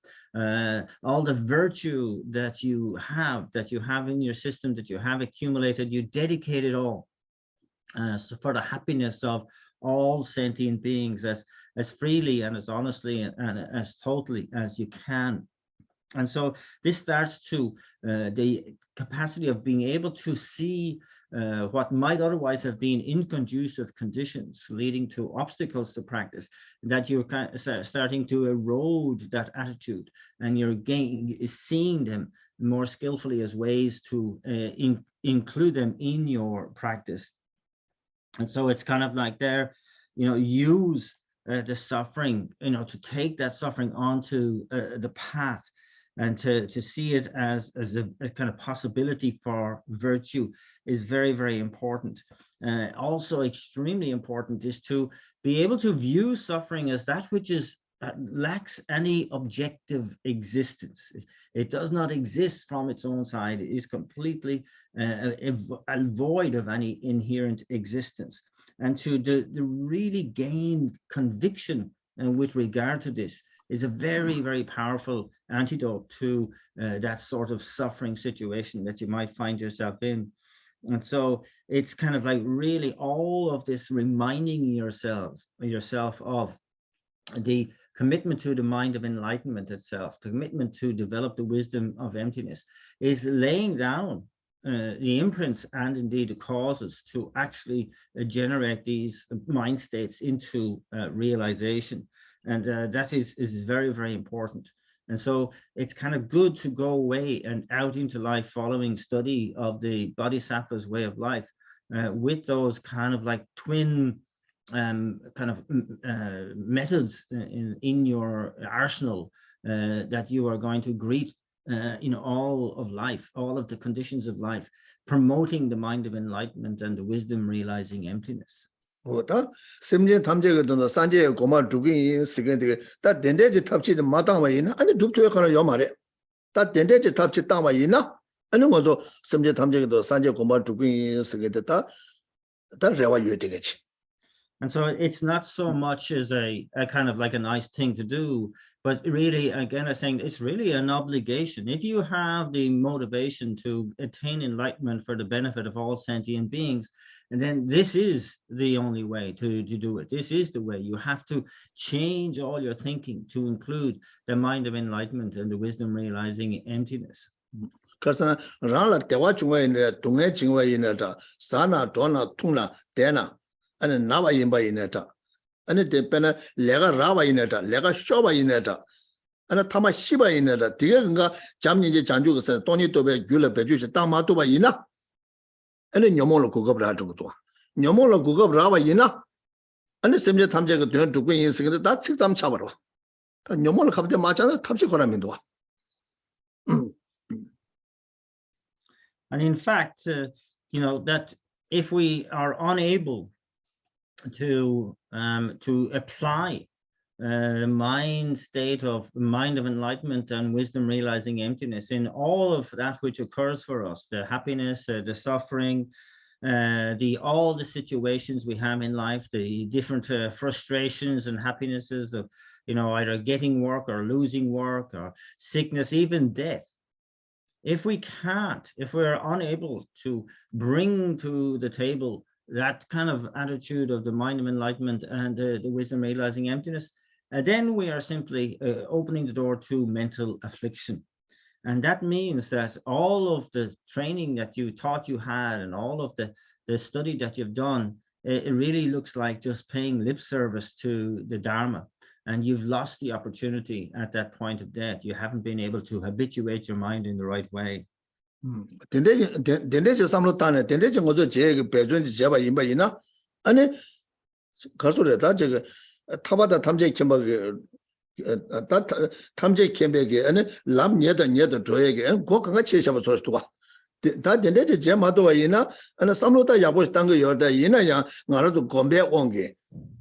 Speaker 1: All the virtue that you have in your system, that you have accumulated, you dedicate it all for the happiness of all sentient beings as freely and as honestly and as totally as you can. And so this starts to the capacity of being able to see what might otherwise have been inconducive conditions leading to obstacles to practice, that you're starting to erode that attitude, and you're seeing them more skillfully as ways to include them in your practice. And so it's kind of like there, you know, use the suffering, you know, to take that suffering onto the path, and to see it as a kind of possibility for virtue is very, very important. Also extremely important is to be able to view suffering as that which is lacks any objective existence. It does not exist from its own side. It is completely void of any inherent existence. And to really gain conviction with regard to this is a very, very powerful antidote to that sort of suffering situation that you might find yourself in. And so it's kind of like really all of this reminding yourself of the commitment to the mind of enlightenment itself, the commitment to develop the wisdom of emptiness, is laying down the imprints and indeed the causes to actually generate these mind states into realization. And that is very, very important. And so it's kind of good to go away and out into life following study of the Bodhisattva's way of life with those kind of like twin methods in your arsenal that you are going to greet in all of life, all of the conditions of life, promoting the mind of enlightenment and the wisdom realizing emptiness.
Speaker 2: 다 심진 탐제거든 산제 고마 두기 시간데 다 덴데지 탑치도 마당와 있나 아니 룹토에 가는 요 말에 다 덴데지 탑치 땅와 있나 아니 뭐서 심진 탐제거든 산제 고마 두기 시간데 다 레와 유되겠지.
Speaker 1: And so it's not so much as a kind of like a nice thing to do, but really, again, I'm saying it's really an obligation. If you have the motivation to attain enlightenment for the benefit of all sentient beings, and then this is the only way to do it. This is the way. You have to change all your thinking to include the mind of enlightenment and the wisdom realizing emptiness.
Speaker 2: 그래서 라라 대화 중에 동해 중에 있는다 사나 도나 통나 대나 아니 나와 임바 있는다 아니 대변에 내가 라와 있는다 내가 쇼바 있는다 아니 타마 시바 있는다 되게 그가 잠인지 장주거서 돈이 또배 귤을 배주지 땅마도 봐 있나 아니 녀mol로 그거를 하고도 녀mol로 그거 라와 있나 아니 심지 탐제 그 돈 두고 인생인데 다 책잠 잡아라 녀mol로 갑자기 맞잖아 탑시 거라면도
Speaker 1: And in fact, you know, that if we are unable to apply mind state of mind of enlightenment and wisdom realizing emptiness in all of that which occurs for us, the happiness, the suffering, all the situations we have in life, the different frustrations and happinesses of, you know, either getting work or losing work or sickness, even death. If we're unable to bring to the table that kind of attitude of the mind of enlightenment and the wisdom realizing emptiness, then we are simply opening the door to mental affliction. And that means that all of the training that you thought you had and all of the study that you've done, it really looks like just paying lip service to the Dharma. And you've lost the opportunity at that point of death. You haven't been able to habituate your mind in the right way.
Speaker 2: 덴데지 삼로탄에 덴데지 뭐저 제 배준지 제바 임바이나 아니 가서래다 저거 타바다 탐제 캠바게 다 탐제 캠베게 아니 람녀다 조에게 고강가 체샤바 소스도가 다 덴데지 제마도와 이나 아니 삼로다 야고 땅거 여다 이나야 나라도 건배 온게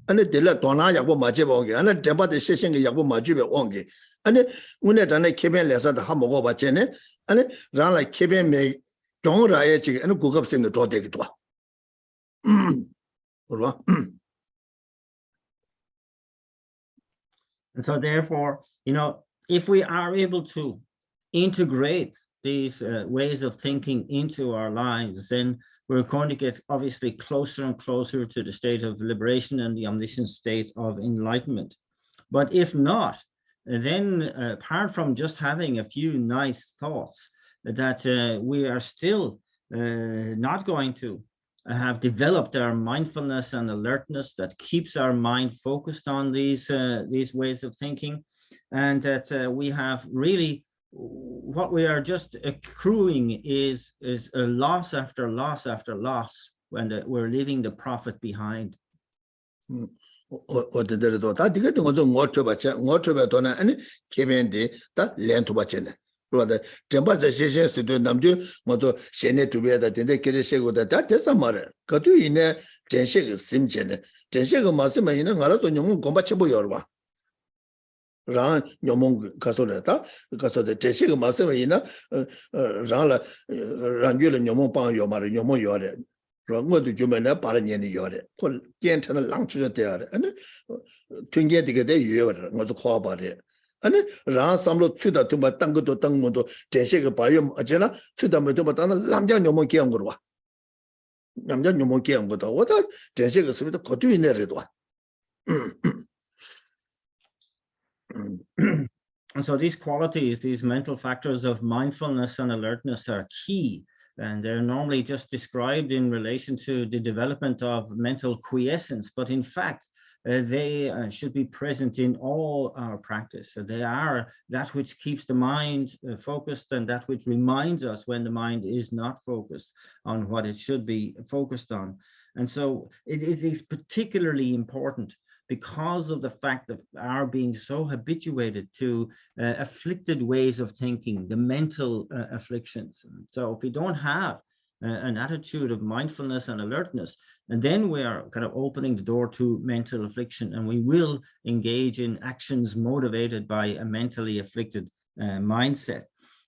Speaker 2: 아니 델라 도나 야고 마제바 온게 아니 데바데 세싱게 야고 마주베 온게 아니 오늘 전에 캠벨 레서다 한 먹어 봤잖아 아니 라라 캠벨 메 정라에 지금 아니 고급심도 더 되기도 와 그러와
Speaker 1: And so therefore, you know, if we are able to integrate these ways of thinking into our lives, then we're going to get obviously closer and closer to the state of liberation and the omniscient state of enlightenment. But if not, then apart from just having a few nice thoughts, that we are still not going to have developed our mindfulness and alertness that keeps our mind focused on these ways of thinking, and that we have really, what we are just accruing is a loss after loss after loss when we're leaving the profit behind.
Speaker 2: 어디들도 다 되게 된 거죠. 뭐쳐봐도는 아니 개변데 다 렌토바체네. 그러다 점바자 제제스도 남주 뭐저 세네 두베다 된데 계제세고다 다 됐어 말해. 그도 이내 전세가 심제네. 전세가 맞으면 이는 알아서 좀 공부해 보여 봐. 랑 녀몽 가서래다. 가서데 전세가 맞으면 이나 랑라 랑규를 녀몽 방요 말해. 녀몽 요래. 그것도 주면에 빠른 년이 요래. 그 괜찮은 랑추저 돼야 아니 튕게 되게 돼 유여를 뭐저 코아바래. 아니 라 삼로 취다 좀 땅것도 땅모도 대세가 봐요 어제나 취다 뭐도 봤다는 남자 녀몽 깨운 거로 와 남자 녀몽 깨운 거다 어다 대세가 쓰면 거두 있네래도 와
Speaker 1: And so these qualities, these mental factors of mindfulness and alertness are key, and they're normally just described in relation to the development of mental quiescence, but in fact, they should be present in all our practice. So they are that which keeps the mind focused, and that which reminds us when the mind is not focused on what it should be focused on. And so it is particularly important because of the fact that our being so habituated to afflicted ways of thinking, the mental afflictions. So if we don't have an attitude of mindfulness and alertness, and then we are kind of opening the door to mental affliction, and we will engage in actions motivated by a mentally afflicted mindset.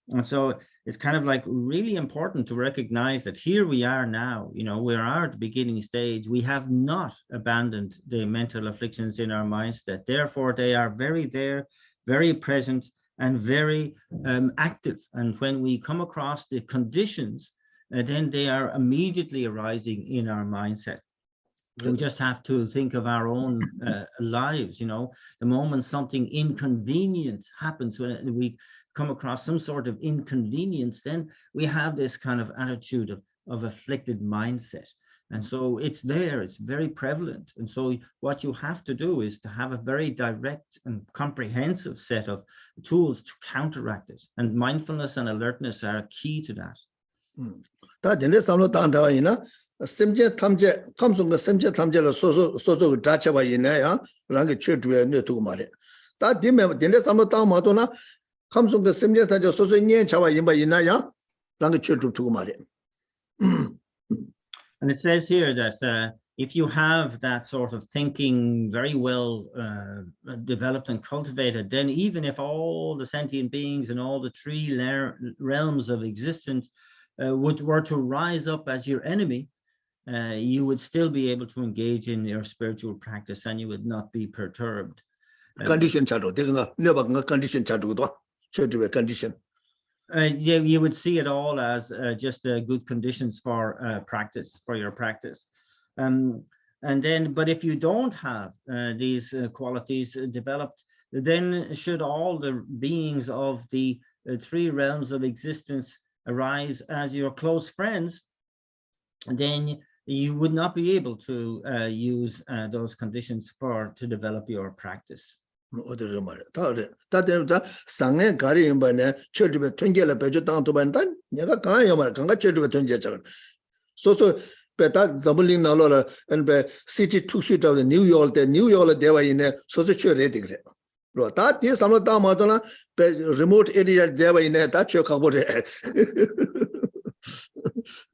Speaker 1: And so it's kind of like really important to recognize that here we are now, you know, we are at the beginning stage. We have not abandoned the mental afflictions in our mindset. Therefore, they are very there, very present, and very active. And when we come across the conditions, then they are immediately arising in our mindset. We just have to think of our own lives, you know, the moment something inconvenient happens, when we come across some sort of inconvenience, then we have this kind of attitude of afflicted mindset. And so it's there, it's very prevalent. And so what you have to do is to have a very direct and comprehensive set of tools to counteract it. And mindfulness and alertness are key to that.
Speaker 2: semje tamje kamsung semje tamje la so dacha ba yin ya rang che due ne tu mare ta dime dinde sam ta ma to na kamsung semje ta so nyen cha ba yin ba yin ya rang che du tu mare.
Speaker 1: And it says here that if you have that sort of thinking very well developed and cultivated, then even if all the sentient beings and all the three realms of existence were to rise up as your enemy, you would still be able to engage in your spiritual practice, and you would not be perturbed.
Speaker 2: Condition chado, never condition chado, condition.
Speaker 1: Yeah, you would see it all as just good conditions for practice, for your practice. And then, but if you don't have these qualities developed, then should all the beings of the three realms of existence arise as your close friends, then you would not be able to use those conditions to develop your practice.
Speaker 2: So Zambling Nalola and the city took shit of the New York, they were in a social rating. That is some of the Madonna, remote area, they were in a Dutch.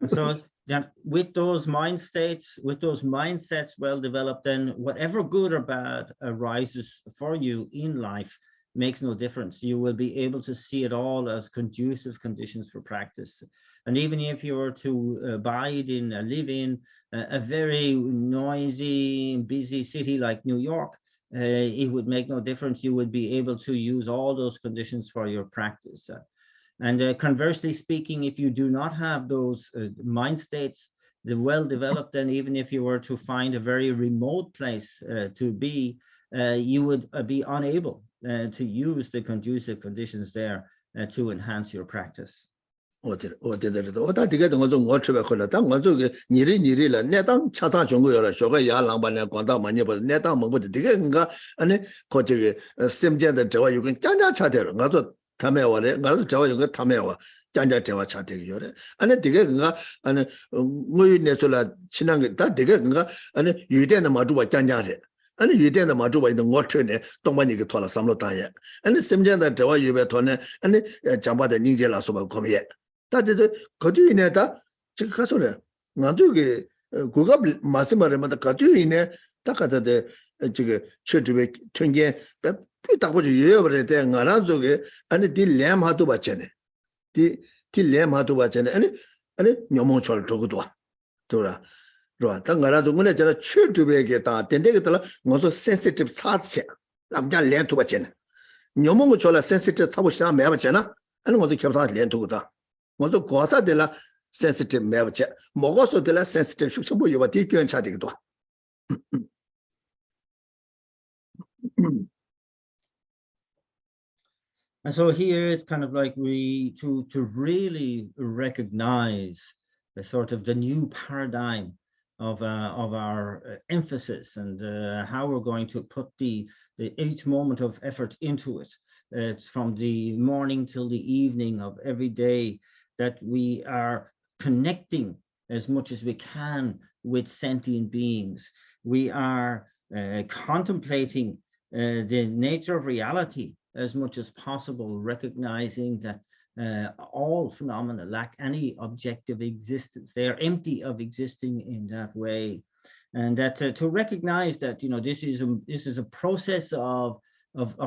Speaker 1: So that with those mind states, with those mindsets well developed, then whatever good or bad arises for you in life makes no difference. You will be able to see it all as conducive conditions for practice. And even if you were to live in a very noisy, busy city like New York, it would make no difference. You would be able to use all those conditions for your practice. And conversely speaking, if you do not have those mind states well developed, then even if you were to find a very remote place to be, you would be unable to use the conducive conditions there to enhance your practice.
Speaker 2: 타메와래 나도 저와 이거 타메와 짠자 대화 차대기 요래 아니 되게 그가 아니 뭐이 내설라 친한 게다 되게 그가 아니 유대는 마주와 짠자래 아니 유대는 마주와 있는 거트네 동반이 그 돌아 삼로 다야 아니 심전다 대화 유배 돈에 아니 장바의 닝제라 소바 거미에 다들 거주이네다 지금 가서래 나도게 그가 말씀하려면 거주이네 딱하다데 지금 최주배 천개 딱 보지 예버래 때 나라 속에 아니 딜렘 하도 받잖아 딜렘 하도 받잖아 아니 녀몽철 저거도 돌아 로아 당 나라 속에 제가 최주배게 다 된데게들 뭐서 센시티브 사체 남자 렌토 받잖아 녀몽을 졸라 센시티브 사고 시나 매 받잖아 아니 뭐서 겹사 렌토다 뭐서 고사들라 센시티브 매 받자 먹어서들라 센시티브 숙소 뭐 이거 뒤견 차되기도
Speaker 1: And so here it's kind of like to really recognize the sort of the new paradigm of our emphasis and how we're going to put the each moment of effort into it. It's from the morning till the evening of every day that we are connecting as much as we can with sentient beings. We are contemplating the nature of reality as much as possible, recognizing that all phenomena lack any objective existence. They are empty of existing in that way. And that to recognize that, you know, this is a process of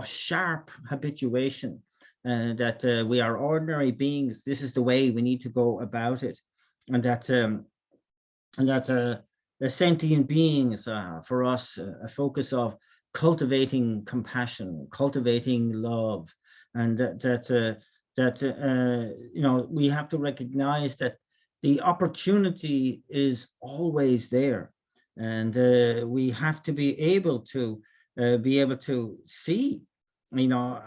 Speaker 1: sharp habituation, that we are ordinary beings. This is the way we need to go about it. And that the sentient beings for us a focus of cultivating compassion, cultivating love, and that you know, we have to recognize that the opportunity is always there, and we have to be able to see, you know,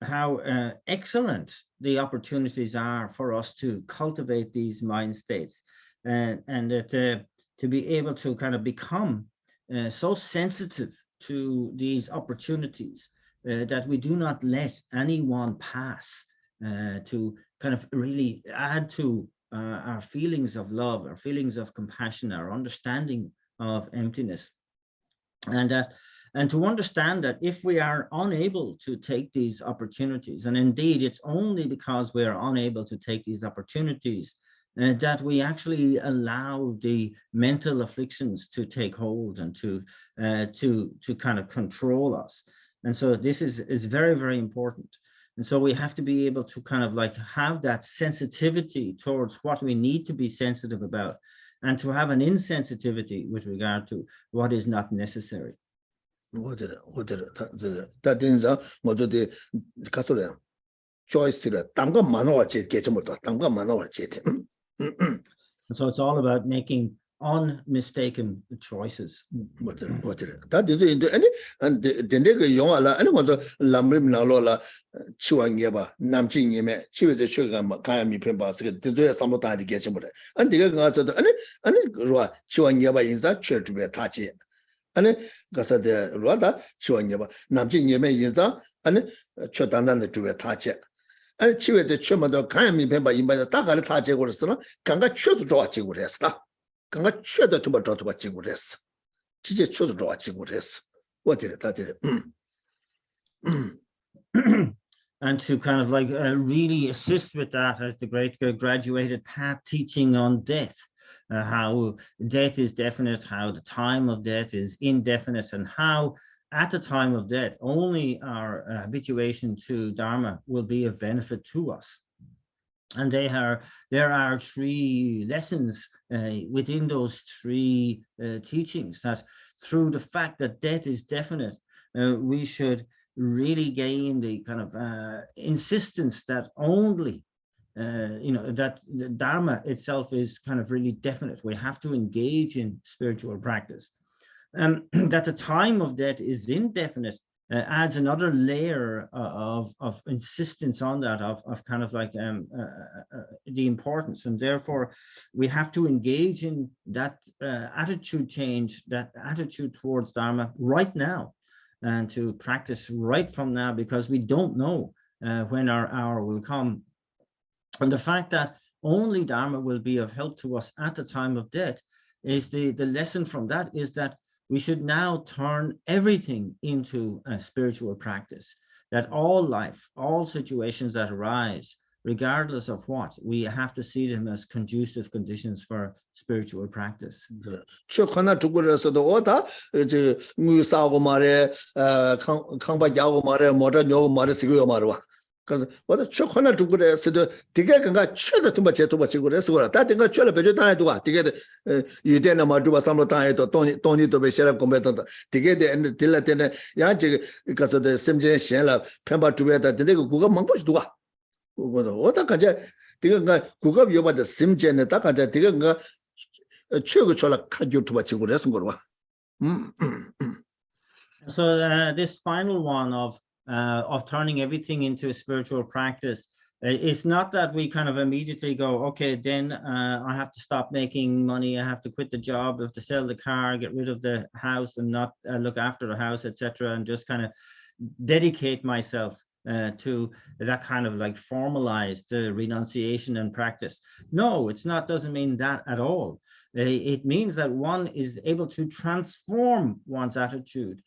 Speaker 1: how excellent the opportunities are for us to cultivate these mind states, and that to be able to kind of become so sensitive to these opportunities that we do not let anyone pass to kind of really add to our feelings of love, our feelings of compassion, our understanding of emptiness. And to understand that if we are unable to take these opportunities, and indeed it's only because we are unable to take these opportunities that we actually allow the mental afflictions to take hold and to kind of control us. And so this is very, very important. And so we have to be able to kind of like have that sensitivity towards what we need to be sensitive about, and to have an insensitivity with regard to what is not necessary.
Speaker 2: That means what the choice
Speaker 1: so it's all about making unmistaken choices.
Speaker 2: That is in the and the young and was a lambrim nalola chiwangeba namjing yeme chiwe the sugar kayami pembas the do some time to get him and the and roa chiwangeba in that church where touch it and gasa de roda chiwangeba namjing yeme in that and chodandan the do touch it and chiwe the chumado kayami pemba in by the takara touch it was ganga choose draw chiguresta ganga cheda to draw to chigures.
Speaker 1: And to kind of like really assist with that, as the great graduated path teaching on death, how death is definite, how the time of death is indefinite, and how at the time of death only our habituation to Dharma will be of benefit to us. And there are three lessons within those three teachings, that through the fact that death is definite, we should really gain the kind of insistence that only, you know, that the Dharma itself is kind of really definite. We have to engage in spiritual practice. That the time of death is indefinite adds another layer of insistence on that, of kind of like the importance, and therefore we have to engage in that attitude change, that attitude towards Dharma right now, and to practice right from now, because we don't know when our hour will come. And the fact that only Dharma will be of help to us at the time of death is the lesson from that is that we should now turn everything into a spiritual practice, that all life, all situations that arise, regardless of what, we have to see them as conducive conditions for spiritual practice.
Speaker 2: Because what the chokona to good said the Tiganga chula to much to what you would escort. That thing got chula better to get you then a maduba some time to Tony to be share combatant to get the end till at the Yaji because of the Simjan Shella Pemba to where that they go Mangush do. What I can Tiganga cook up you about the Simjan attack at Tiganga Chugochola cut you to what you would escort.
Speaker 1: So this final one of of turning everything into a spiritual practice. It's not that we kind of immediately go, okay, then I have to stop making money, I have to quit the job, I have to sell the car, get rid of the house and not look after the house, etc., and just kind of dedicate myself to that kind of like formalized renunciation and practice. No, it's not, doesn't mean that at all. It means that one is able to transform one's attitude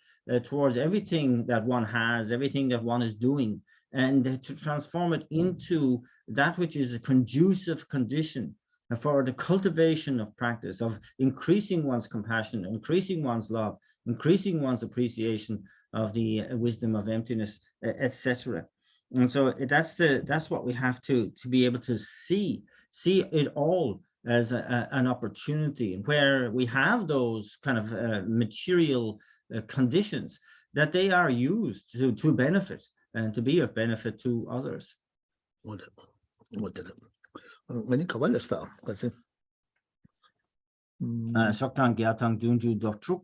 Speaker 1: towards everything that one has, everything that one is doing, and to transform it into that which is a conducive condition for the cultivation of practice, of increasing one's compassion, increasing one's love, increasing one's appreciation of the wisdom of emptiness, etc. And so that's what we have to be able to see it all as an opportunity, where we have those kind of material conditions, that they are used to benefit and to be of benefit to others. Soktang gyatang dunju dotruk.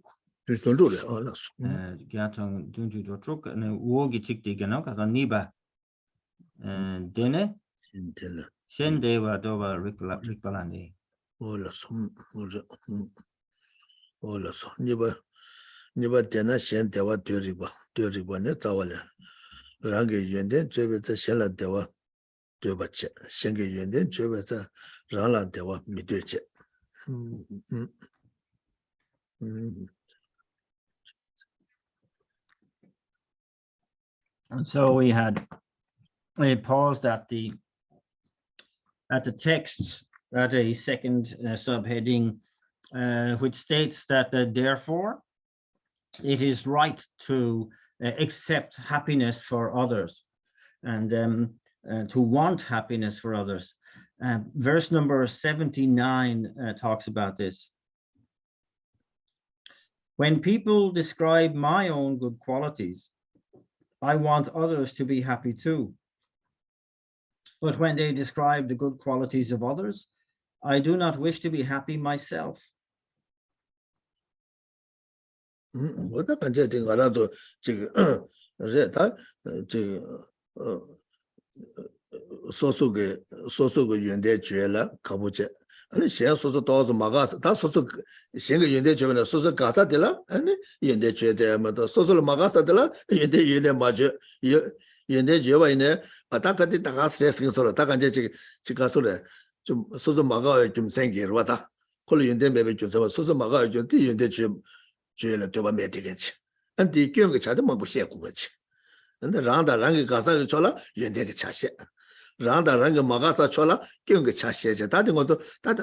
Speaker 1: Gyatang dunju dotruk and wogi tikti ganok as niba dene Shantideva dova rikbalandi.
Speaker 2: Niba dena Shantideva duriba ne zawale. Rangi yunden jebeza shenla dewa dubache. Shengi yunden jebeza rangla dewa miduche.
Speaker 1: And so we had paused at the text at a second subheading, which states that therefore it is right to accept happiness for others and to want happiness for others. Verse number 79 talks about this. When people describe my own good qualities, I want others to be happy too. But when they describe the good qualities of others, I do not wish to be happy myself.
Speaker 2: What can I think around 소소가 연대 죄라 가보자. 아니 시야 소소 도서 막아서 다 소소 신의 연대 죄면 소소 가사들라 아니 연대 죄대마다 소소를 막아서들라 연대 맞아. 연대 죄와 있네. 바닥까지 다가 스트레스 소리 다 간제 지가 소리 좀 소소 막아야 좀 생기로 왔다. 콜 연대 매매 좀 소소 막아야 좀 연대 죄를 또 봐야 되겠지. 안디 경그 차도 뭐 무시해 거지. 근데 랑다랑이 가사를 쳐라 연대가 차시. 랑다랑이 막아서 쳐라 경그 차시제. 다른 것도 다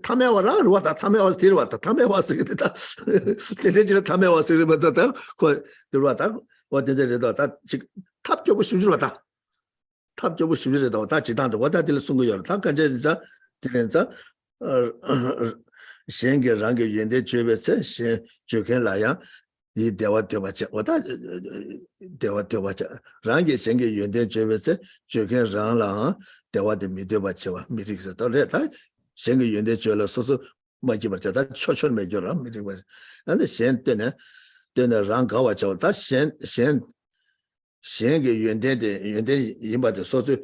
Speaker 2: 탐해와라. 왔다 탐해와서 데려왔다. 탐해와서 그랬다. 데려지를 탐해와서 그랬다. 그 들어왔다. 어디들에도 다 탑교부 심주로 왔다. 탑교부 심주로도 다 지단도 왔다 들 순거요. 다 간제 진짜 들은자 신게 랑게 연대 죄베세 신 주견라야 이 대화 되바자 왔다 대화 되바자 랑게 신게 연대 죄베세 주견랑라 대화도 미되바자와 미릭서 더레다 신게 연대 죄라 소소 마지바자다 초초 매줘라 미릭바 근데 신 때네 랑가와 저다 신게 연대 임바도 소소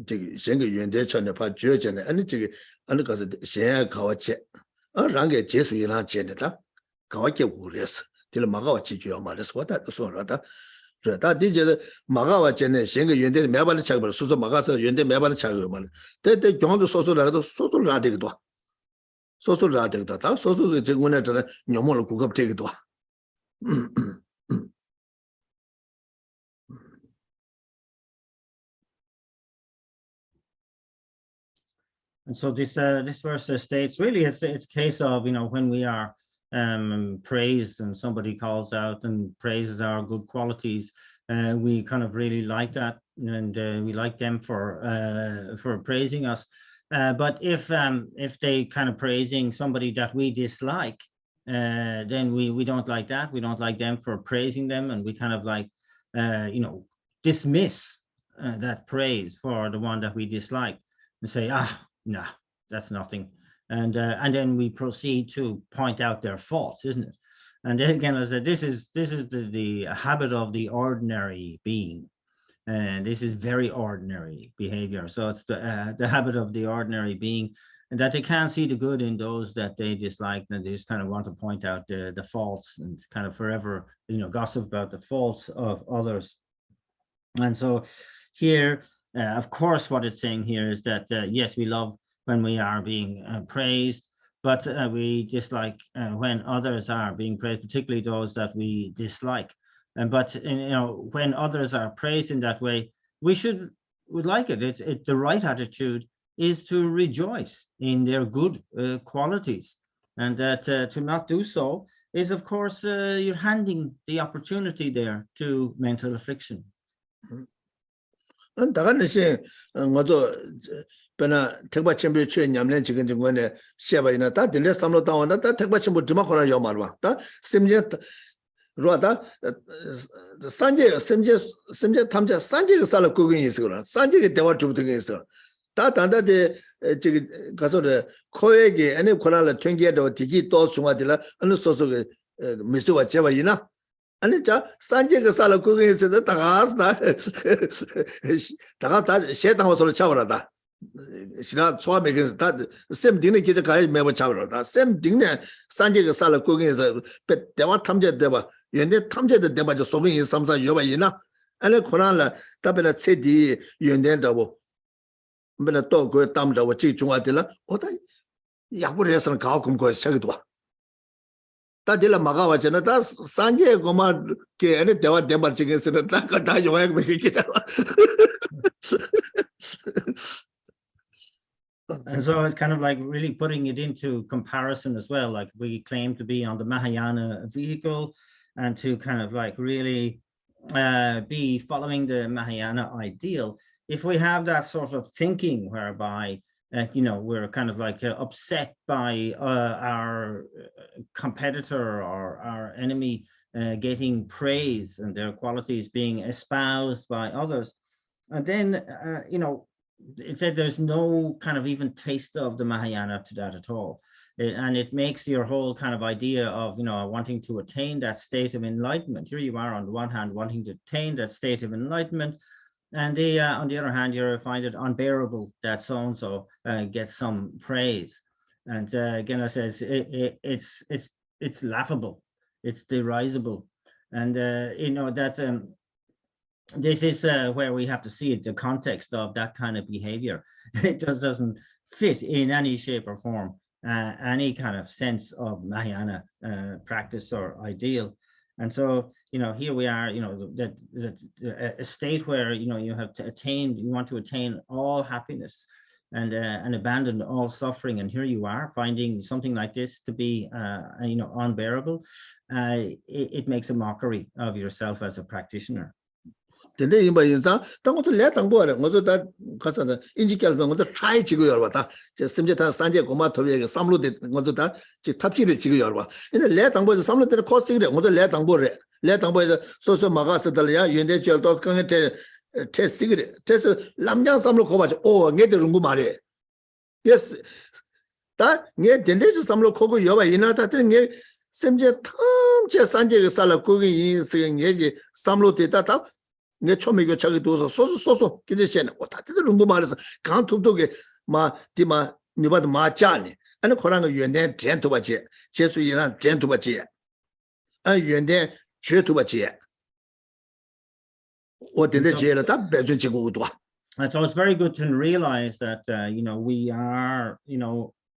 Speaker 2: 저기 생계 연대 전에 봐 줘잖아. 아니 저기 아니 가서 신 가와체 랑게 제수이랑 제네다 가와체 우레스 딜 마가와 지주야 말해서 왔다 소라다 저다 디제 마가와 제네 생계 연대 매발을 차고 소소 마가서 연대 매발을 차고 말 때때 경도 소소라도 소소를 하되기도 소소를 하되기도 다 소소의 제군에 저는 녀모를 구급되기도
Speaker 1: And so this verse states really it's a case of, you know, when we are praised and somebody calls out and praises our good qualities, we kind of really like that, and we like them for praising us. But if they kind of praising somebody that we dislike, then we don't like that. We don't like them for praising them, and we kind of like you know, dismiss that praise for the one that we dislike and say, no, that's nothing. And then we proceed to point out their faults, isn't it? And then again, as I said, this is the habit of the ordinary being. And this is very ordinary behavior. So it's the habit of the ordinary being, and that they can't see the good in those that they dislike, and they just kind of want to point out the faults and kind of forever, gossip about the faults of others. And so here, of course, what it's saying here is that, yes, we love when we are being praised, but we dislike when others are being praised, particularly those that we dislike. But when others are praised in that way, we would like it. It's the right attitude is to rejoice in their good qualities, and that to not do so is, of course, you're handing the opportunity there to mental affliction.
Speaker 2: 다가는 뭐저 배나 택바 첨부 최 냠len 지금 중간에 시아바이나 다 들려 삼로 다원다 다 택바 첨부 드마코라 요 말와 다 심제 로다 산제 심제 탐제 산제가 살아 고긴 있어라 산제가 대화 좀 되게 있어 다 단다데 저기 가서래 코에게 아니 코라를 튕겨도 디기 또 중화들라 어느 소소게 미소와 제바이나 아니 자 산제가 살아 고긴 있어 다가스다 다가 셰당 소리 차버라다 시나 초아메게 다 샘딩네 계절 가야 매번 차버라다 샘딩네 산제가 살아 고긴 있어 대화 탐제 대화 연대 탐제도 대마저 소근이 삼사 여바이나 아니 코란라 답변에 체디 연대다고 맨날 또그 담자고 지 중화들라 어다 약불에서는 가고 거 시작도 와 다들 막아와잖아 다 산제 고마 게 아니 대화 대말 지금서는 다 요약 먹이잖아.
Speaker 1: And so it's kind of like really putting it into comparison as well. Like we claim to be on the Mahayana vehicle, and to kind of like really be following the Mahayana ideal. If we have that sort of thinking whereby, we're kind of like upset by our competitor or our enemy getting praise and their qualities being espoused by others, and then, it said there's no kind of even taste of the Mahayana to that at all. And it makes your whole kind of idea of, wanting to attain that state of enlightenment. Here you are on the one hand wanting to attain that state of enlightenment, and on the other hand, you find it unbearable that so-and-so gets some praise. And again, I says it's laughable, it's derisible, and that this is where we have to see it, the context of that kind of behavior. It just doesn't fit in any shape or form any kind of sense of Mahayana practice or ideal. And so, here we are, that a state where, you have to attain, you want to attain all happiness and abandon all suffering. And here you are finding something like this to be, unbearable. It makes a mockery of yourself as a practitioner.
Speaker 2: 근데 이 인상 당고도 내당보래 뭐저 다 가서는 인지결병 것도 차이 지고 열었다 저 심지다 산제 고마 토비에 삼로데 뭐저 다 탑시를 지고 열어 근데 내당보에서 삼로데 코스기래 뭐저 내당보래 내당보에서 소소 막아서들이야 연대 절도 강에 테스기래 테스 남장 삼로 고바죠 오 녀들 응고 말해 예스 다녀 덴데지 삼로 고고 여봐 이나다들 녀 심지 탐제 산제가 살아 고기 인생 얘기 삼로데다 내 처음에 저기 도서 소소 기대시는 어다들 응고 말해서 강투도게 마 디마 니바도 마자니 아니 코란의 연대 전투바지 제수이란 전투바지 아 연대 최투바지 어딘데 제를 다 배준지고도
Speaker 1: And so it's very good to realize that we are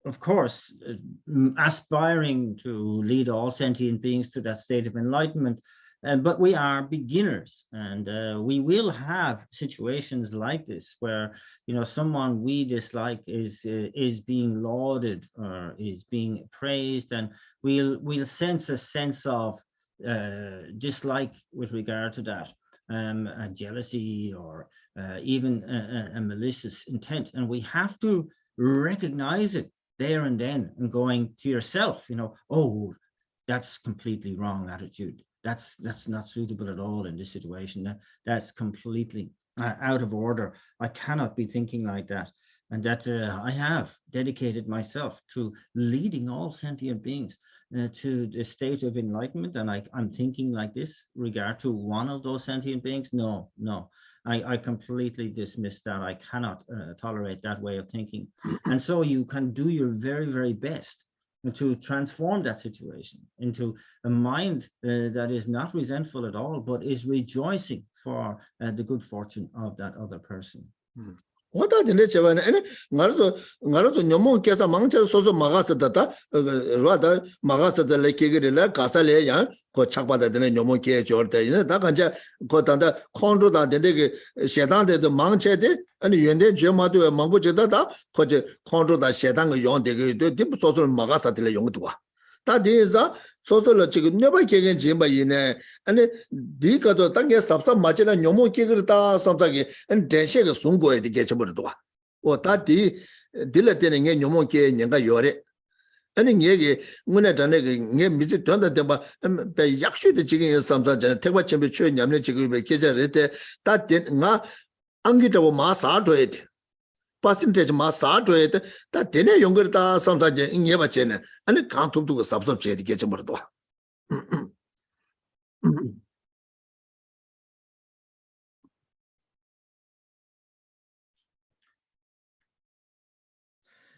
Speaker 1: of course aspiring to lead all sentient beings to that state of enlightenment. But we are beginners, and we will have situations like this where someone we dislike is being lauded or is being praised, and we'll sense a sense of dislike with regard to that, a jealousy or even a malicious intent, and we have to recognize it there and then, and going to yourself, oh, that's completely wrong attitude. That's not suitable at all in this situation. That's completely out of order. I cannot be thinking like that. and that I have dedicated myself to leading all sentient beings to the state of enlightenment, and I'm thinking like this regard to one of those sentient beings. No, no, I completely dismiss that. I cannot tolerate that way of thinking. And so you can do your very, very best to transform that situation into a mind that is not resentful at all, but is rejoicing for the good fortune of that other person.
Speaker 2: What did they say? And Naruto Nomo Kesa Mancha Soso Magasata, rather Magasa the Lake Casale, Cochapa the Nomo K. Jordan, Dakanja, Cotanda, Condo, the Shetan, the Manchete, and Yende Gematu, Mangocheta, Coche Condo, the Shetan, Yon, the deep social Magasa de Yongtua. That is a sociological never getting Jimba in and Dicado Tangia Sabsa Machina, Nomo Kigata, something, and Tenshek Sungo to get about it. Or Tati dilating Nomoke, Yanga Yore. And in Yegi, when I done a visit to the Deba, the Yakshu the chicken is something, take what temperature, Yamnichi, Kijarete, that did not Angita Massa to it. Percentage mass to it that dinner younger sometimes in Yamachena and it can't do a substitute to get more.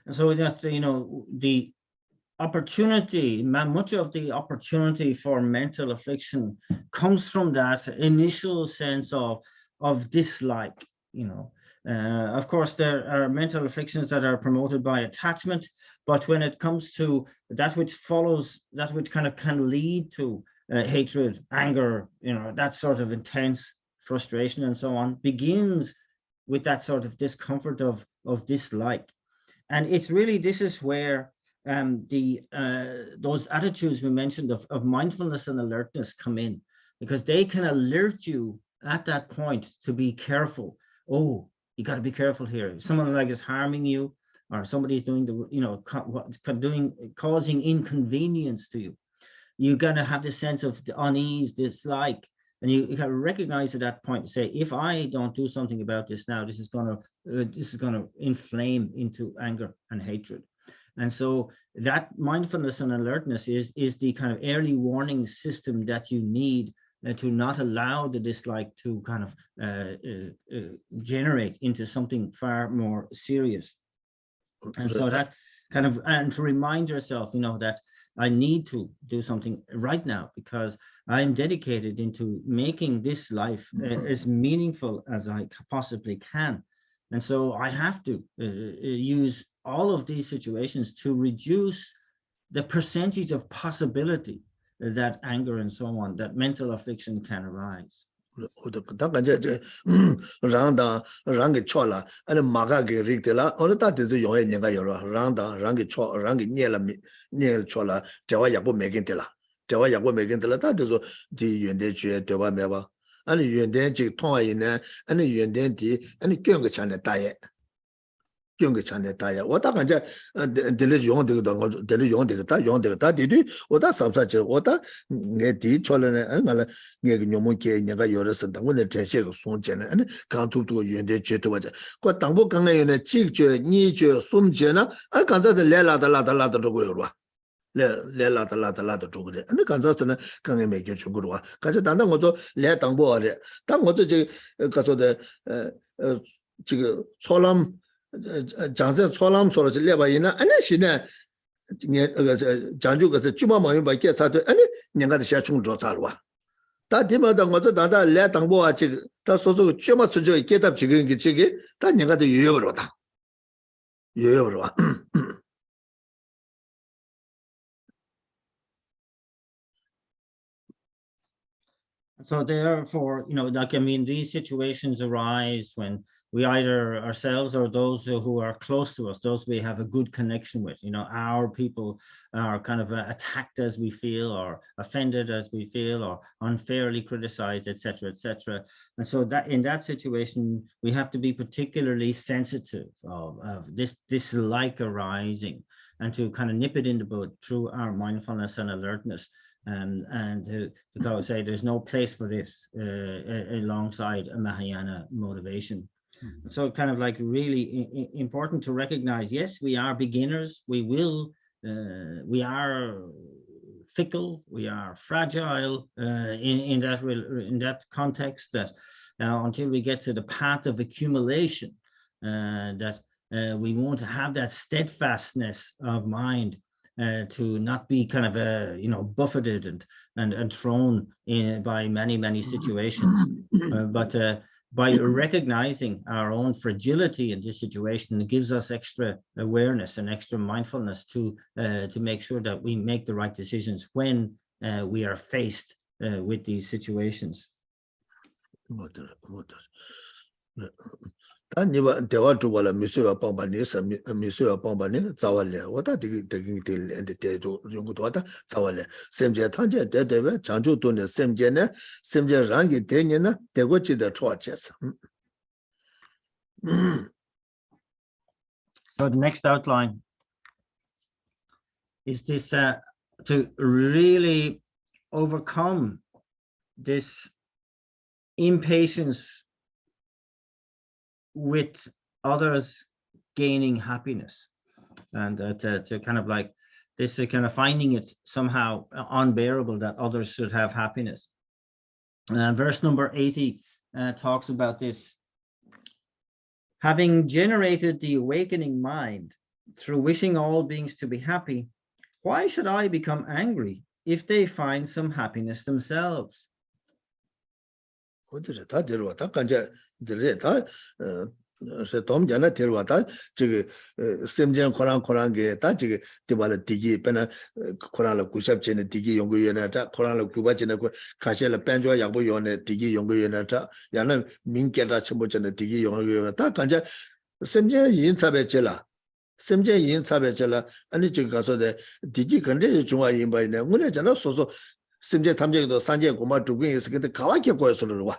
Speaker 1: And so that, the opportunity, much of the opportunity for mental affliction comes from that initial sense of dislike, Of course, there are mental afflictions that are promoted by attachment, but when it comes to that which follows, that which kind of can lead to hatred, anger, that sort of intense frustration and so on, begins with that sort of discomfort of dislike. And it's really, this is where those attitudes we mentioned of mindfulness and alertness come in, because they can alert you at that point to be careful. Oh, you got to be careful here. Someone like is harming you, or somebody's doing causing inconvenience to you. You're going to have this sense of unease, dislike, and you can recognize at that point, say, if I don't do something about this now, this is going to inflame into anger and hatred. And so that mindfulness and alertness is the kind of early warning system that you need to not allow the dislike to kind of generate into something far more serious. And so that kind of, and to remind yourself, that I need to do something right now, because I'm dedicated into making this life as meaningful as I possibly can. And so I have to use all of these situations to reduce the percentage of possibility that anger and so on, that mental affliction can arise.
Speaker 2: Rangi chola and Magagi Ritela, or that is the Yoy Nega Randa, Rangi Cho, Rangi Niel Chola, Jawayabu Megintela, Jawayabu Megintela, that is the Yunde Deva Meva, and Yunde Toy in and Yunde and Kyungachan diet. What I can Delision Delijon did what that subject, what that Neti Cholan and Nagamuke, Naga Yoris, and when the Tenshek Sun Jen and can't do Yunde Chetuaja. What Tambo Kanga in a chick, Niche, Sum Jena, I can say the Lela to go. Lela to go. And the Kansas can make you Chugua. Kajatana also let on board. Tango Caso the Solam. Johnson Solam sort of Lebaina, and then she Janju was a Chuma by Ketsato, and Yanga the Shachung Josalwa. That Dima was a Dada let on board, that's also Chuma Sujo, get up chicken, Gichigi, that Yanga the Yorota.
Speaker 1: So therefore, these situations arise when we either ourselves or those who are close to us, those we have a good connection with, our people are kind of attacked as we feel, or offended as we feel, or unfairly criticized, etc., etc. And so that in that situation, we have to be particularly sensitive of this dislike arising, and to kind of nip it in the bud through our mindfulness and alertness. And to go say there's no place for this alongside a Mahayana motivation. So kind of like really important to recognize, yes, we are beginners. We are fickle, we are fragile in that context, that until we get to the path of accumulation, that we won't have that steadfastness of mind to not be kind of buffeted and thrown in by many situations, but by recognizing our own fragility in this situation, it gives us extra awareness and extra mindfulness to make sure that we make the right decisions when we are faced with these situations.
Speaker 2: Niba dewa tuwala misuwa pambani sa misuwa pambani zawale wata digi de yungu tuwata zawale semje tanje dewe chanchu tune semje rangi denye na dego chida chua chesa.
Speaker 1: So the next outline is this to really overcome this impatience with others gaining happiness, and to kind of like this kind of finding it somehow unbearable that others should have happiness. Verse number 80 talks about this. Having generated the awakening mind through wishing all beings to be happy, why should I become angry if they find some happiness themselves?
Speaker 2: se tom jana terwa ta jige semjen koran ge ta jige tibala digi pena koran la kushap chene digi yongu yena ta koran la kuba chene ko kashe la penjo yakbo yone digi yongu yena ta yana minke da chimbo chene digi yongu yena ta kanja semjen yin sabe chela semjen yin sabe chela ani jige gaso de digi kande jungwa yin ba ne ngune jana soso semjen tamje do sanje goma dugun is ke kawake ko so ro wa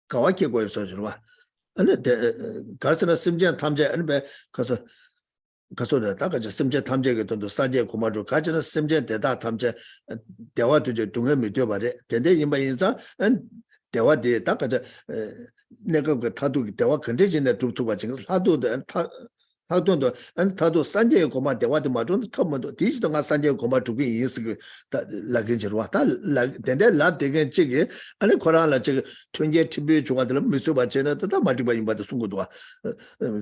Speaker 2: kawake ko so ro wa ane 가서는 심지어 탐제 안에 가서도 다가지 심지어 탐제게 돈도 사제 고마로 가지는 심지어 대다 탐제 대화도 저 동행이 돼 봐래 근데 임바 인자 안 대화대 다가지 내가 그 타도 대화 근데진데 두두가 지금 하도도 타도도 안 타도 산제 고마 대화도 마도 터모도 디지도가 산제 고마 두고 인스 라긴지로 왔다 근데 랍 되게 지게 아니 코란라 지금 튼제 티비 중화들 미수 받지는 다 마디바 임바도 숨고도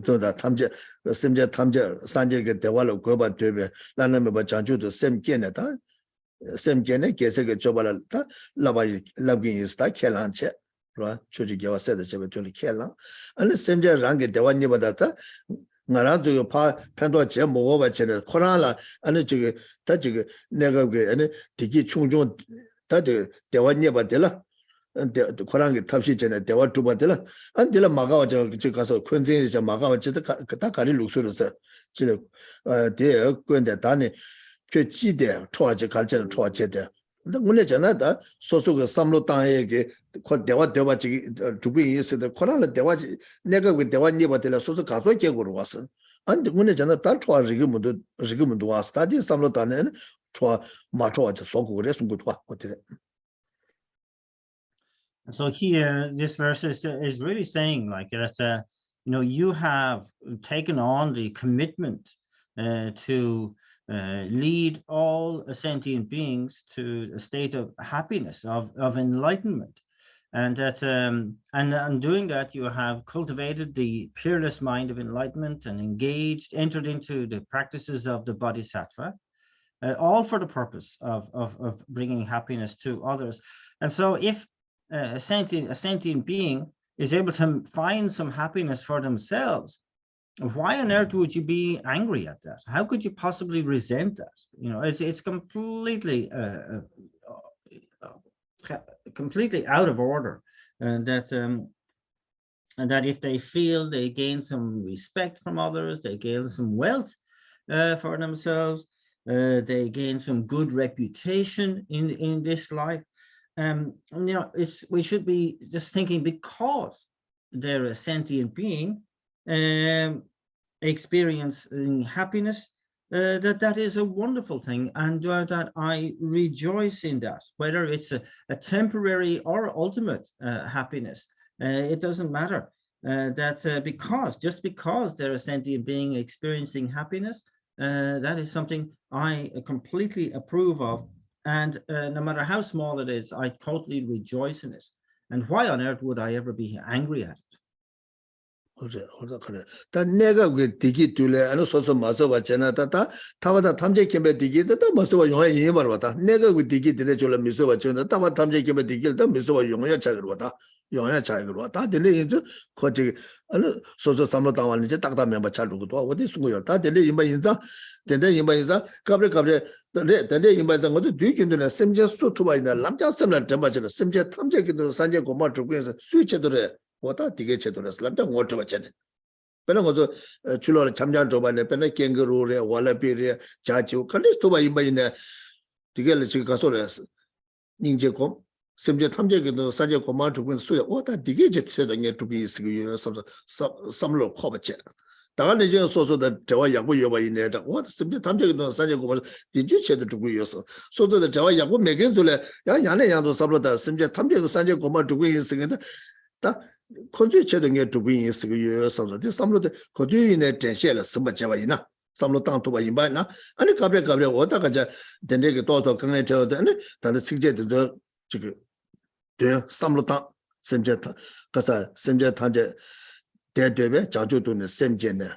Speaker 2: 또다 탐제 심제 탐제 산제게 대화로 거바 되베 나는 뭐 장주도 셈께네다 셈께네 계속에 줘발다 라바이 랍긴 있다 켈란체 라 조지게와 세다 제베 돌리 켈란 아니 셈제 랑게 대화니 받았다 나랑 저 판도 제 먹어봐 쟤는 코로나 아니 저기 다 저기 내가 그 아니 되게 충종 다들 대화니 받들라 코로나 탑시 전에 대화 두 받들라 안 들라 막아 저 가서 컨센이 저 막아 저다 다 가리 룩소로서 저 대 권대 단에 그 지대 초아지 갈전 초아제대 오늘 전에다 소소가 삼로 땅에게 대화 지기 두비 있어도 코로나 대화 내가 그 대화 니버들 소소 가서 계고로 왔어. 안데 오늘 전에 다 초아 지금도 왔어. 다디 삼로 땅에 초아 마초아지 소고래 숨고도 와 어때?
Speaker 1: So here, this verse is really saying like that, you have taken on the commitment to lead all sentient beings to a state of happiness, of enlightenment, and that and doing that you have cultivated the peerless mind of enlightenment and entered into the practices of the Bodhisattva, all for the purpose of bringing happiness to others. And so if a sentient being is able to find some happiness for themselves, why on earth would you be angry at that? How could you possibly resent that? It's completely completely out of order, and that if they feel they gain some respect from others, they gain some wealth for themselves, they gain some good reputation in this life. We should be just thinking, because they're a sentient being, experiencing happiness, that is a wonderful thing, and that I rejoice in that, whether it's a temporary or ultimate happiness. It doesn't matter. just because they're a sentient being experiencing happiness, that is something I completely approve of. And no matter how small it is, I totally rejoice in it. And why on earth would I ever be angry at it?
Speaker 2: 그래. 다 내가 그 디기 둘래 아니 소소 마서 왔잖아. 다 타바다 탐제 캠베 디기 다 마서 와 용해 이 말 왔다. 내가 그 디기 들에 줄래 미서 왔잖아. 타바 탐제 캠베 디기 다 미서 와 용해 차기로 왔다. 용해 차기로 왔다. 들래 이제 거지 아니 소소 삼로 당원 이제 딱다 멤버 차르고도 어디 숨고요. 다 들래 임바 인자 된대 임바 인자 가브레 된대 임바 인자 거지 뒤긴들에 심제 수투바 있나 남자 섬을 점바지로 심제 탐제기도 산제 고마 주고에서 수치들에 뭐다 되게 제도라서 남자 못 잡았잖아. 배는 거서 줄로 잠잠 줘봐네. 배는 갱그루래 월라비래 자주 칼리스토바 임바이네. 되게 지금 가서래서 닝제고 심제 탐제기도 산제 고마 주고에서 수야 뭐다 되게 제도에 두기 있으고 삼로 커버체. 다만 이제 소소的 저와 약고 여바이네. 뭐 심제 탐제기도 산제 고마 뒤주 제도 두고 있어. 소소的 저와 약고 매긴 줄에 야 야네 양도 삼로다 심제 탐제기도 산제 고마 주고 있으니까 다 건축 제도에 두고 있어 그 삼로데 삼로데 거기에 전시를什么 제와이나 삼로 땅도 봐 임바나 아니 가bre 오다가 저 된데게 또도 강에 저도 아니 다들 식제도 저 지금 대 삼로 땅 semje kasa semje tanje 대대베 자주도는 semje네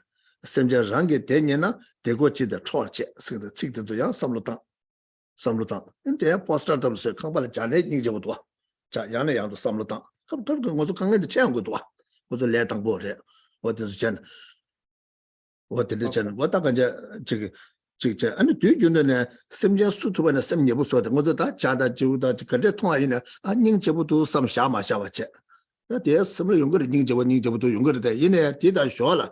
Speaker 2: semje ran게 되냐나 대고치 더 초르체 그래서 직도 양 삼로당 근데 포스터덤스 컴발 자네 닝제고도 자 양의 양도 삼로당 그럼 그거 강에도 채운 것도 와 그래서 내당 보래 어디서 전 어디서 왔다가 이제 저 아니 뒤준네 semje 수투번에 semje 부서도 모두 다 자다 지우다 그래 통화이네 닝제부도 삼샤마샤와체 대 섬을 용거를 닝제부도 용거를 돼 얘네 뒤다 쇼라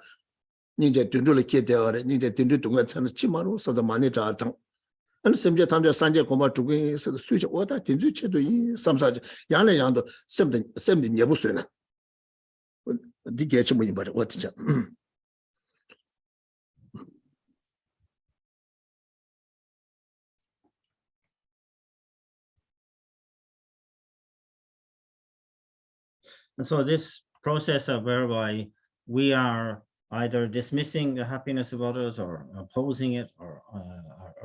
Speaker 2: 닝제 든들을 깨대어래 닝제 든들 동안 차는 치마로 서서 많이 자당 안 semje 탐제 산제 고마 두고서 수지 오다 든주 체도 이 삼사지 양내 양도 semde 예부스나 디게치 뭐 이말 어디자
Speaker 1: And so this process of whereby we are either dismissing the happiness of others or opposing it or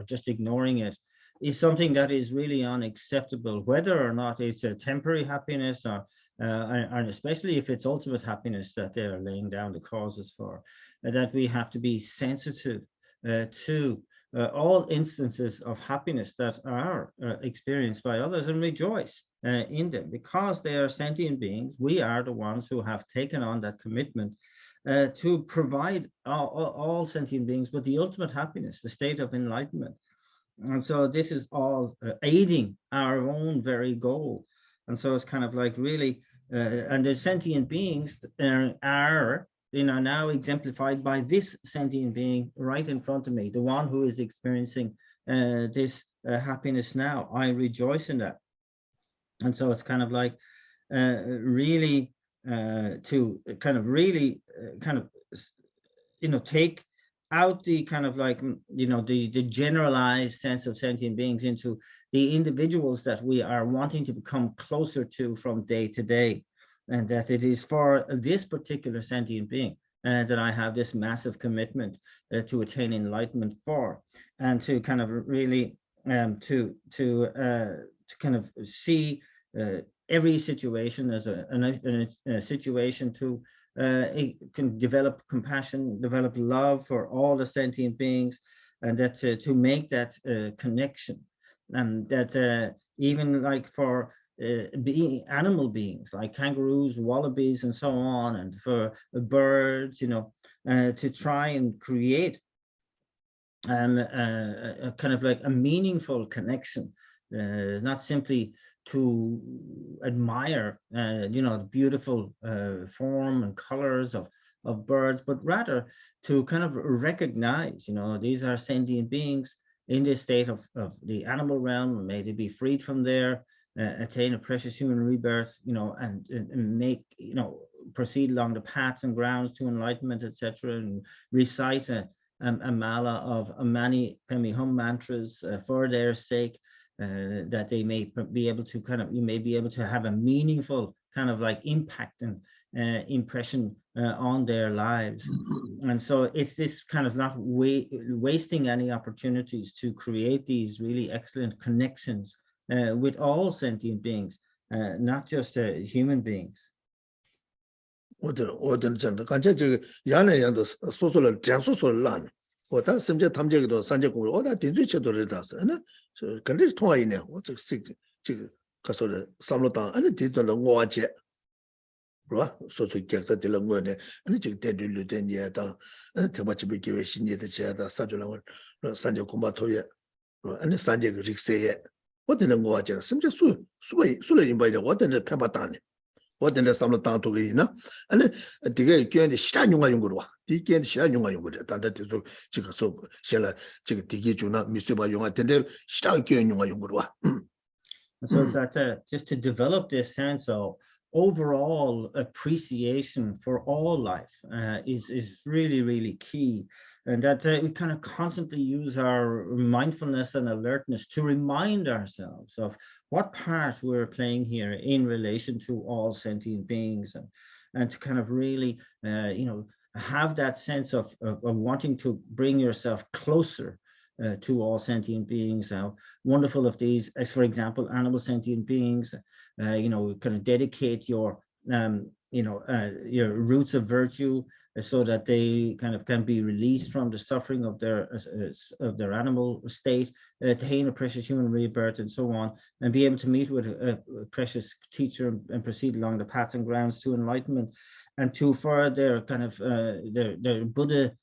Speaker 1: just ignoring it is something that is really unacceptable, whether or not it's a temporary happiness or and especially if it's ultimate happiness that they're laying down the causes for, that we have to be sensitive to all instances of happiness that are experienced by others and rejoice in them, because they are sentient beings. We are the ones who have taken on that commitment to provide all sentient beings with the ultimate happiness, the state of enlightenment. And so this is all aiding our own very goal. And so it's kind of like really, and the sentient beings are now exemplified by this sentient being right in front of me, the one who is experiencing this happiness now. I rejoice in that. And so it's kind of like really to kind of really take out the kind of like, the generalized sense of sentient beings into the individuals that we are wanting to become closer to from day to day. And that it is for this particular sentient being that I have this massive commitment to attain enlightenment for, and to kind of really to kind of see every situation as a situation to can develop compassion, develop love for all the sentient beings, and that to make that connection, and that even like for animal beings like kangaroos, wallabies, and so on, and for birds, to try and create a kind of like a meaningful connection, not simply to admire the beautiful form and colors of birds, but rather to kind of recognize, these are sentient beings in this state of the animal realm. May they be freed from there, attain a precious human rebirth, and make, proceed along the paths and grounds to enlightenment, etc., and recite a mala of many Pemi Hum mantras for their sake, that they may be able to you may be able to have a meaningful kind of like impact impression on their lives. And so it's this kind of not wasting any opportunities to create these really excellent connections with all sentient beings, not just human beings.
Speaker 2: 我讲的，感觉这个原来样的说出了讲述了烂，我当时在他们这个都三节公路，我当顶最切多的当时，那是跟这同一年，我这个他说的三路当，那地段的瓦解，是吧？说出检测的了我呢，那这个电对绿电也当，他把这边给为新年的钱的，三就让我三节公巴头也，是吧？那三节个这个谁也，我等着瓦解了，什么叫说了一百的，我等着偏把单的。 我等着三路当多个呢，那这个捐的其他用用过的哇，第捐的其他用过的，但他就说这个说现在这个第一就那没水吧用啊，等着其他捐用过的哇。
Speaker 1: So that just to develop this sense of overall appreciation for all life is really key, and that we kind of constantly use our mindfulness and alertness to remind ourselves of what part we're playing here in relation to all sentient beings, and to kind of really have that sense of wanting to bring yourself closer to all sentient beings. Wonderful of these, as for example, animal sentient beings, kind of dedicate your roots of virtue so that they kind of can be released from the suffering of their animal state, attain a precious human rebirth, and so on, and be able to meet with a precious teacher and proceed along the paths and grounds to enlightenment, and to for their kind of their Buddha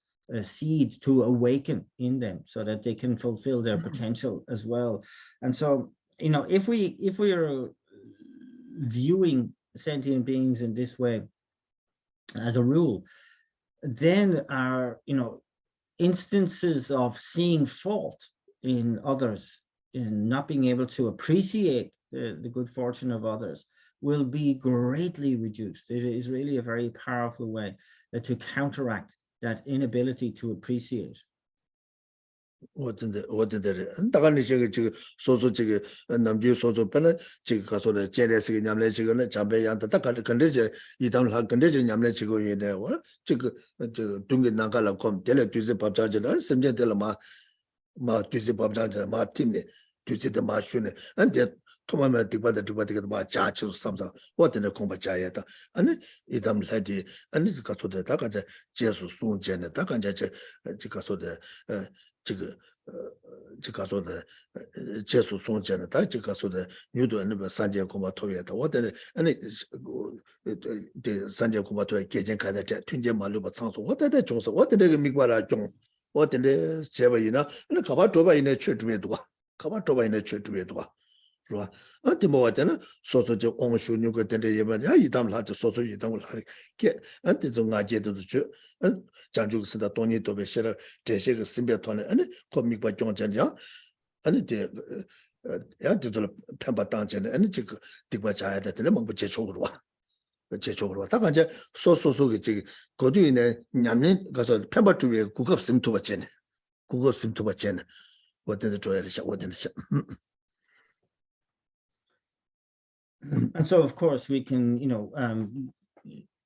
Speaker 1: seed to awaken in them so that they can fulfill their potential as well. And so, if we are viewing sentient beings in this way as a rule, then our instances of seeing fault in others, in not being able to appreciate the good fortune of others, will be greatly reduced. It is really a very powerful way to counteract that inability to appreciate.
Speaker 2: 我真的，大概你这个说这个，那么就说本来这个说的，将来是个娘来这个呢，长辈样的，大概跟着这一当他跟着这娘来这个原来，我这个东个哪个了，看，点了对着包装着了，什么叫的了嘛对着包装着嘛听的，对着的嘛学呢，俺这。 他们这个嘛家就是什么啥，我等着恐怕家也的，俺那一他们来的，俺那这个说的，大概在结束送检的，大概在这个说的，这个说的，结束送检的，他这个说的，牛顿那边三节恐怕投也的，我等着，俺那对三节恐怕投也改建开的这，听见马路把场所，我等着重视，我等这个没过来中，我等着这吧一呢，那可把周吧一呢缺主越多，可把周吧一呢缺主越多。 是吧？这么我讲呢，说就往修牛个等等也嘛，一当他就说一当我他的，给，这种俺姐都是去，讲究是的，多年都被写了这些个性别团的，可明白讲讲，这就做了偏把当前的，这个地方家的，真的忙不接触了哇，接触了哇，他感觉说个这个，过去呢，年龄个说偏把主要顾客渗透不进的，顾客渗透不进的，我真的主要的想，我真的想。
Speaker 1: And so, of course, we can,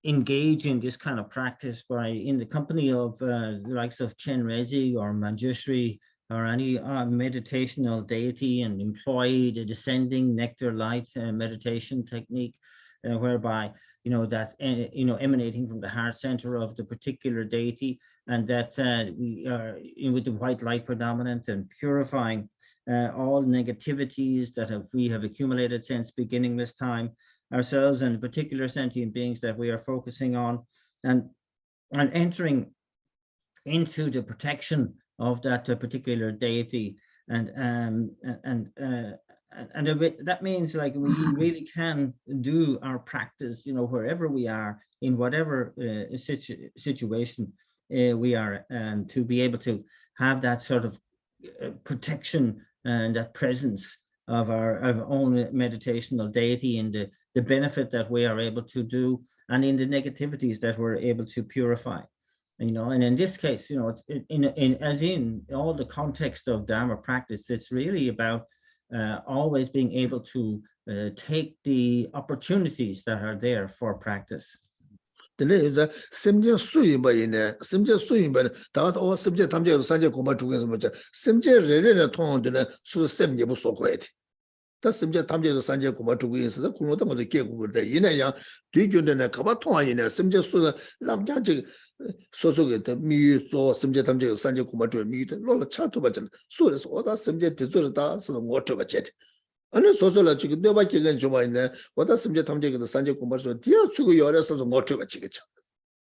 Speaker 1: engage in this kind of practice by in the company of the likes of Chenrezig or Manjushri or any meditational deity, and employ the descending nectar light meditation technique, whereby that emanating from the heart center of the particular deity, and that we are with the white light predominant and purifying all negativities that we have accumulated since beginningless time, ourselves and particular sentient beings that we are focusing on, and entering into the protection of that particular deity, and that means like we really can do our practice, wherever we are, in whatever situation we are, to be able to have that sort of protection and that presence of our own meditational deity, and the benefit that we are able to do, and in the negativities that we're able to purify. And in this case, as in all the context of Dharma practice, it's really about always being able to take the opportunities that are there for practice.
Speaker 2: Then is a simple swing by in a simple swing, but that's all subject time to Sanjay Kuma to get much. Simple really tone to the so simple so quiet. That's simple time to Sanjay Kuma to win the Kuno was a cake with the in a young, do you in a Kabaton in a simple so lam janji so get me so simple time to Sanjay Kuma to meet Lola Chatubajan. So it's all that simple to the dance and water budget. And social chicken, nobody can join there. What does some time take the Sanjay commercial? Dear to your essence of water chicken.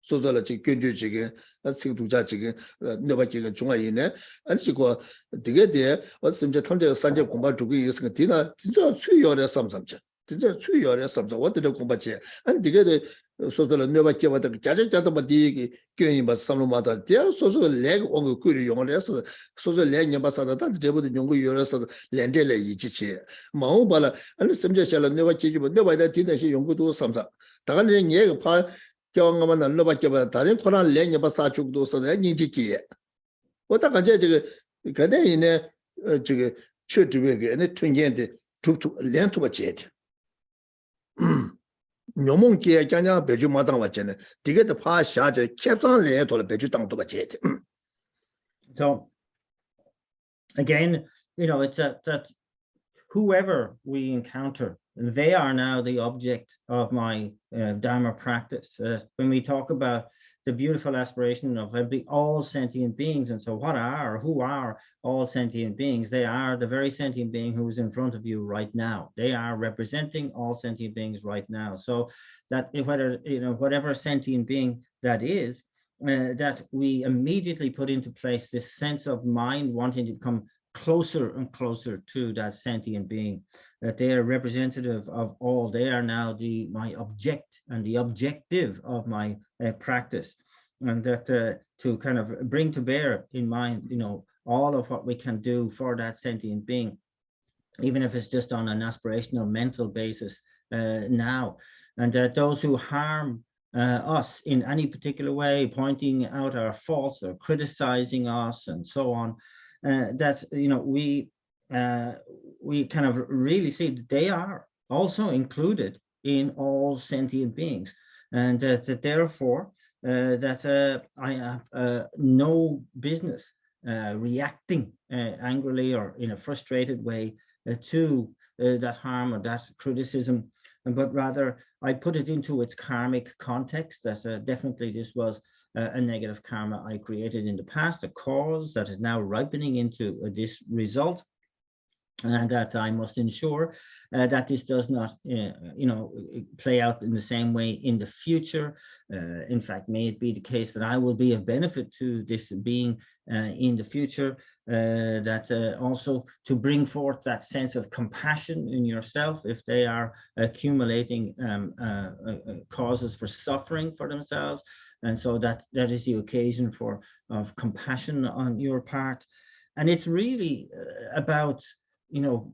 Speaker 2: Social chicken, chicken, and sing to chicken, nobody can join in there. And she go to get there. What's some time to Sanjay combat to be using a dinner? Did you chew your something? Did you chew your something? What did you combat? And to get the social never give what the Jajabadi going but some matter. There social leg on the curry on the social leg ambassador that they would young years of Landele each year. Maubala and some shall never change, but nobody that didn't see young do something. Taran Yeg Pa Kyongaman and Nobaki, Tarin Koran Len Yabasachu do so that Nijiki. What I can judge in a church and a twin to land to a jet. 녀몽기에 그냥 배주 마당 왔잖아요. 되게 더 파샤제 캡상을 돌아 배주 땅도 받지.
Speaker 1: So again, you know, it's that whoever we encounter, they are now the object of my Dharma practice. When we talk about the beautiful aspiration of all sentient beings, and so who are all sentient beings? They are the very sentient being who is in front of you right now. They are representing all sentient beings right now. So that whatever sentient being that is, that we immediately put into place this sense of mind wanting to come closer and closer to that sentient being, that they are representative of all. They are now my object and the objective of my practice, and that to kind of bring to bear in mind, you know, all of what we can do for that sentient being, even if it's just on an aspirational mental basis now, and that those who harm us in any particular way, pointing out our faults or criticizing us and so on, that, you know, we kind of really see that they are also included in all sentient beings, and that therefore that I have no business reacting angrily or in a frustrated way to that harm or that criticism, but rather I put it into its karmic context, that definitely this was a negative karma I created in the past, a cause that is now ripening into this result, and that I must ensure that this does not, you know, play out in the same way in the future. In fact, may it be the case that I will be of benefit to this being in the future, that also to bring forth that sense of compassion in yourself if they are accumulating causes for suffering for themselves. And so that is the occasion of compassion on your part. And it's really about, you know,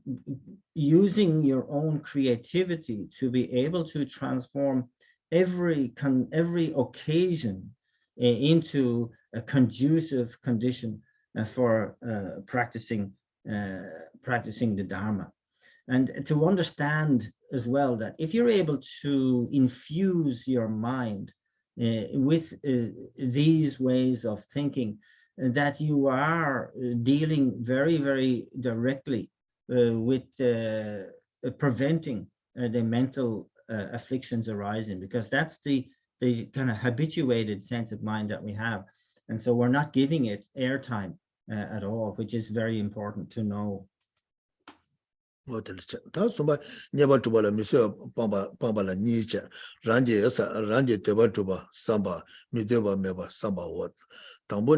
Speaker 1: using your own creativity to be able to transform every occasion into a conducive condition for practicing the Dharma. And to understand as well that if you're able to infuse your mind with these ways of thinking, that you are dealing very, very directly with preventing the mental afflictions arising, because that's the kind of habituated sense of mind that we have. And so we're not giving it airtime at all, which is very important to know.
Speaker 2: 다 somba nyeba tubala misyo pambala niche ranje teba tuba samba mideba meba samba wat tangbo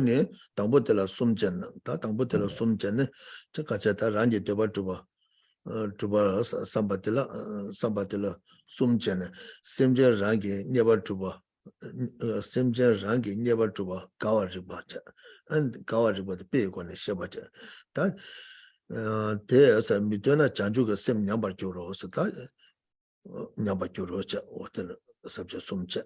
Speaker 2: tela sumchen ta tangbo tela sumchen chakacha ta ranje teba tuba samba tela sumchen semje rangi nyeba tuba gawa riba cha and gawa riba de pe ko ne sheba cha ta 대에서 미드나 장주가 셈 냠바 교로서 다 냠바 교로자 어떤 subject 숨체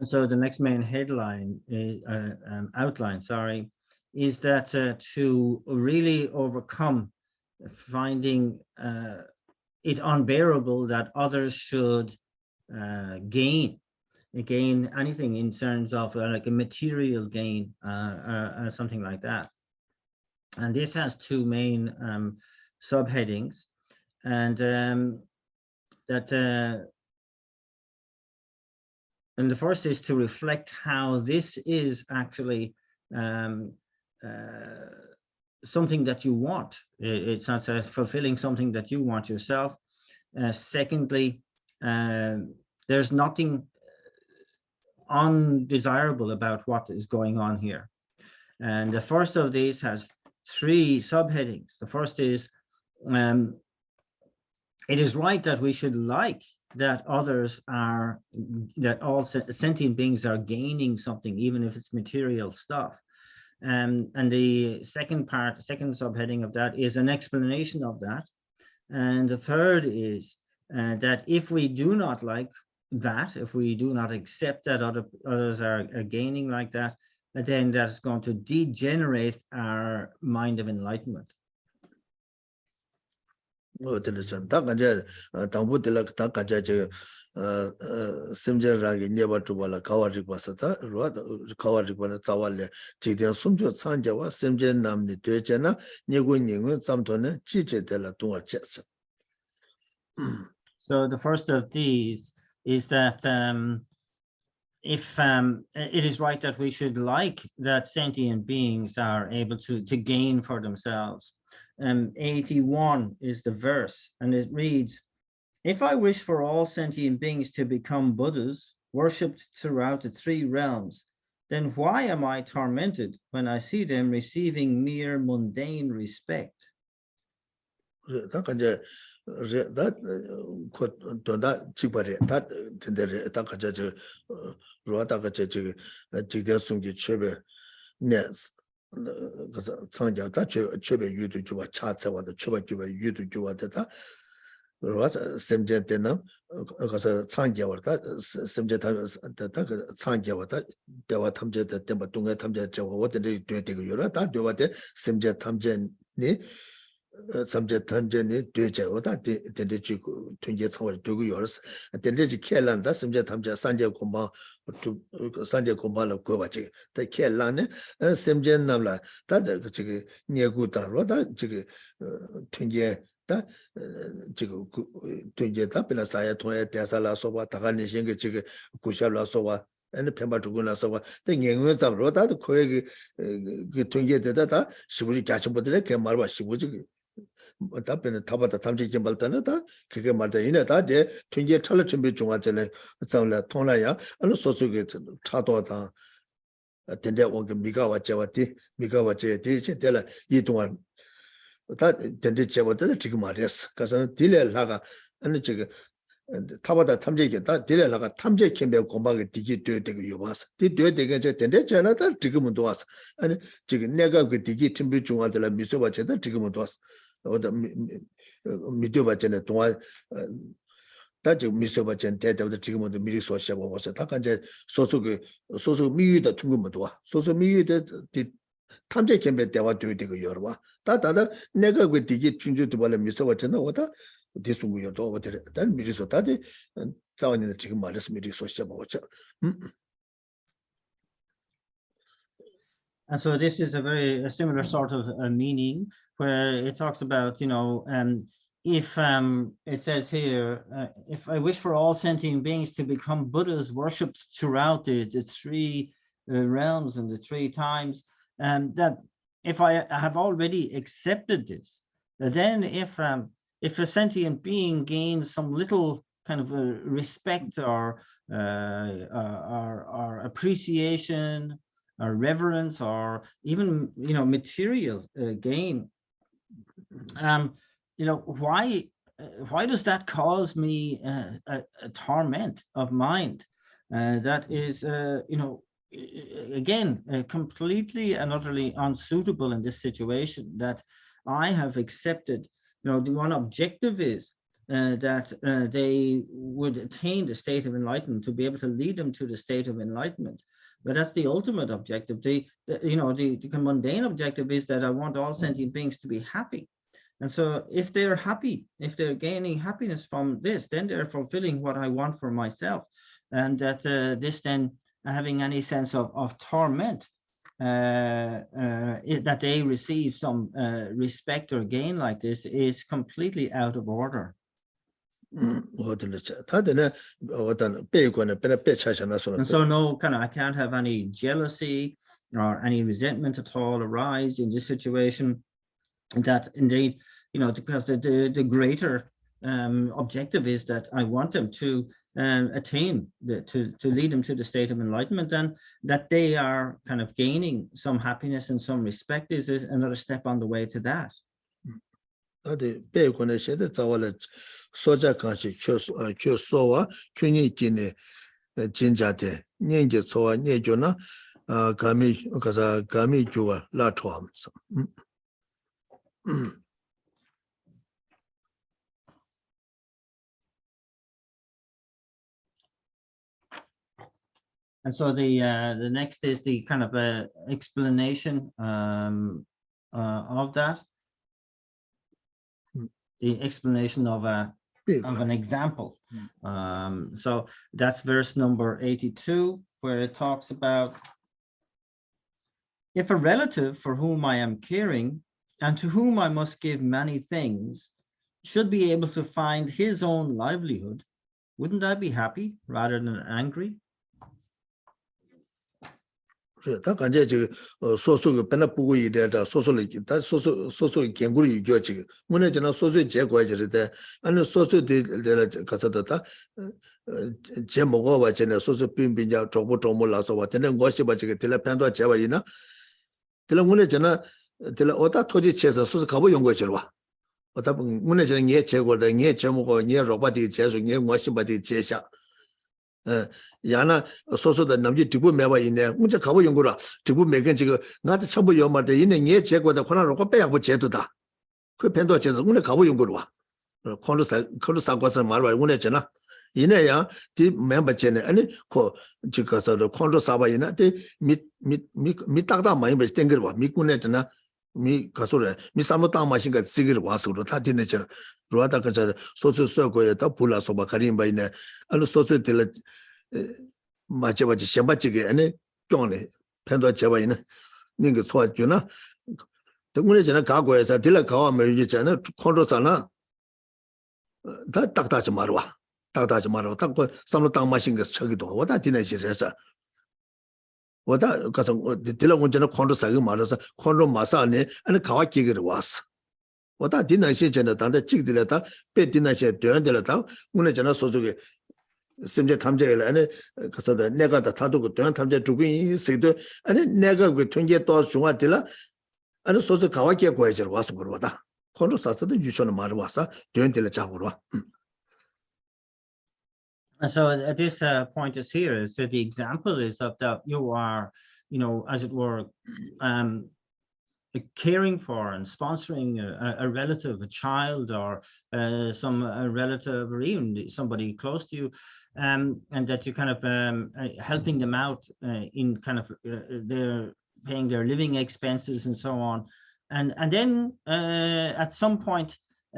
Speaker 1: So the next main headline is outline, sorry, is that to really overcome finding it unbearable that others should gain anything in terms of like a material gain, something like that. And this has two main subheadings, and and the first is to reflect how this is actually something that you want. It's not fulfilling something that you want yourself. Secondly, there's nothing undesirable about what is going on here. And the first of these has three subheadings. The first is, it is right that we should like that that all sentient beings are gaining something, even if it's material stuff. And the second subheading of that is an explanation of that. And the third is that if we do not like that, if we do not accept that others are gaining like that, then that's going to degenerate our mind of enlightenment.
Speaker 2: 심절하게 네버 주발라 가와리 봤었다 로아다 가와리 보는 자왈레 지대한 숨조 산자와 심제 남니 되잖아 네고닝은 잠도는 지제될 동어체서.
Speaker 1: So the first of these is that if it is right that we should like that sentient beings are able to gain for themselves. 81 is the verse, and it reads, if I wish for all sentient beings to become Buddhas, worshipped throughout the three realms, then why am I tormented when I see them receiving mere mundane respect?
Speaker 2: That semjetena kasa changya warta semjeta ta changya warta dewa thamje de temba tunga thamje jawa wote de de yora ta dewa de semjet thamje ni samjet thamje ni de jawa ta de ji tunje chawar de gu yoras de ji khelan da semjet thamje sanje komba la go ba ji de khelan ne semjet namla ta ji nyegu ta ro da ji tunje 다 지금 된제다 빌라사야 통해 대사라 소바 다가니 신게 지금 구샤라 소바 애는 편바 두고나 소바 땡행은 잡으러 다도 거기 그 된제되다 시부지 가슴보들 개 말봐 시부지 답변은 타바다 탐지 좀 발단하다 그게 말다 이내다 대 된제 철을 준비 중화전에 잡을 통라야 어느 소속에 차도다 된대 원게 미가와 제와티 미가와 제티 제텔라 이 동안 다 된대 제보다 지금 말했어. 그래서 딜레라가 아니 지금 타바다 탐제겠다. 딜레라가 탐제 캠베 공방에 디기 되게 요바서. 되게 제 된대 전화다 지금은 도왔어. 아니 지금 내가 그 디기 준비 중화들 미소바체다 지금은 도왔어. 어디 미디어바체네 동화 다 지금 미소바체 대대도 지금은 미리 소시하고 와서 다 간제 소속 미유다 통금도 와. 소속 미유다 탐제 캠베 대화 되게 여러와 다다다 내가 그 디기 중주도 발에 미소바잖아 오다 디수고요도 어디 단 미리소 다디 자원이 지금 말했으면 미리소 시작하고죠.
Speaker 1: And so this is a similar sort of meaning where it talks about, if it says here, if I wish for all sentient beings to become Buddhas worshipped throughout the three realms and the three times, that if I have already accepted this, then if a sentient being gains some little kind of respect or appreciation or reverence or even material gain, why does that cause me a torment of mind that is again completely and utterly unsuitable in this situation, that I have accepted? The one objective is that they would attain the state of enlightenment, to be able to lead them to the state of enlightenment. But that's the ultimate objective. The mundane objective is that I want all sentient beings to be happy. And so if they're happy, if they're gaining happiness from this, then they're fulfilling what I want for myself. And that this then having any sense of torment, that they receive some respect or gain like this is completely out of order. And so no kind of, I can't have any jealousy or any resentment at all arise in this situation. That indeed, because the greater objective is that I want them to attain, to lead them to the state of enlightenment, and that they are kind of gaining some happiness and some respect is another step on the way to that. And so the next is the kind of explanation of that. The explanation of an example. So that's verse number 82, where it talks about, if a relative for whom I am caring and to whom I must give many things should be able to find his own livelihood, wouldn't I be happy rather than angry?
Speaker 2: 다 간제 저 소소가 배나 보고 이래다 소소를 다 소소 경구를 이겨 지금 문에 저는 소소 제거해지는데 아니 소소들 가서다 제 먹어 봐 전에 소소 빈빈자 조보 나서 와 되는 것이 봐 지금 들 편도 제와 이나 들 문에 저는 들 어다 토지 채서 소소 가보 연구해 줘 봐. 어다 문에 저는 예 제거다 예 제목고 예 로바디 제수 예 뭐시 바디 제샤 야나 소소다 남지 두부 매와 있네. 문제 가보 연구라. 두부 매건 지금 나한테 참고 연마데 있네. 예 제거다 코나로고 빼야고 제도다. 그 펜도 제서 오늘 가보 연구로 와. 콘도 사고서 말와 오늘 잖아. 이내야 디 멤버 쟤네 아니 그 지가서 콘도 사바이나 미 딱다 많이 베스 땡거 와. 미군에 잖아. 미 가소래. 미 삼도다 마신가 지기를 와서로 다 되네 잖아. 로아다 가자 소소 소고에 다 불라서 봐 가림 바이네. 아니 소소 들 맞지 셴바지게 아니 쫑네 펜도 제바이네 닝게 소아주나 때문에 전에 가고에서 딜라 가와면 이제잖아 콘도사나 다 딱다지 말와 딱다지 말와 딱 삼로 땅 마신 거 저기도 와다 디네시래서 와다 가서 딜라 온전에 콘도사가 말아서 콘도 마사네 아니 가와 기기를 왔어 와다 디네시 전에 단데 찍들었다 빼 디네시 되는데다 오늘 전에 소속에 심지어 탐제를 안에 가서 내가 다 타도 그 탐제 두고 세도 아니 내가 그 통계 또 중앙들라 아니 소소 가와게 고해져 와서 그러다 콘도 사서도 유천을 말 와서 되는데를 자고로 와.
Speaker 1: So this point is here is that the example is of that you are, as it were, caring for and sponsoring a relative, a child, or a relative, or even somebody close to you, and that you kind of helping them out in kind of their paying their living expenses and so on, and then at some point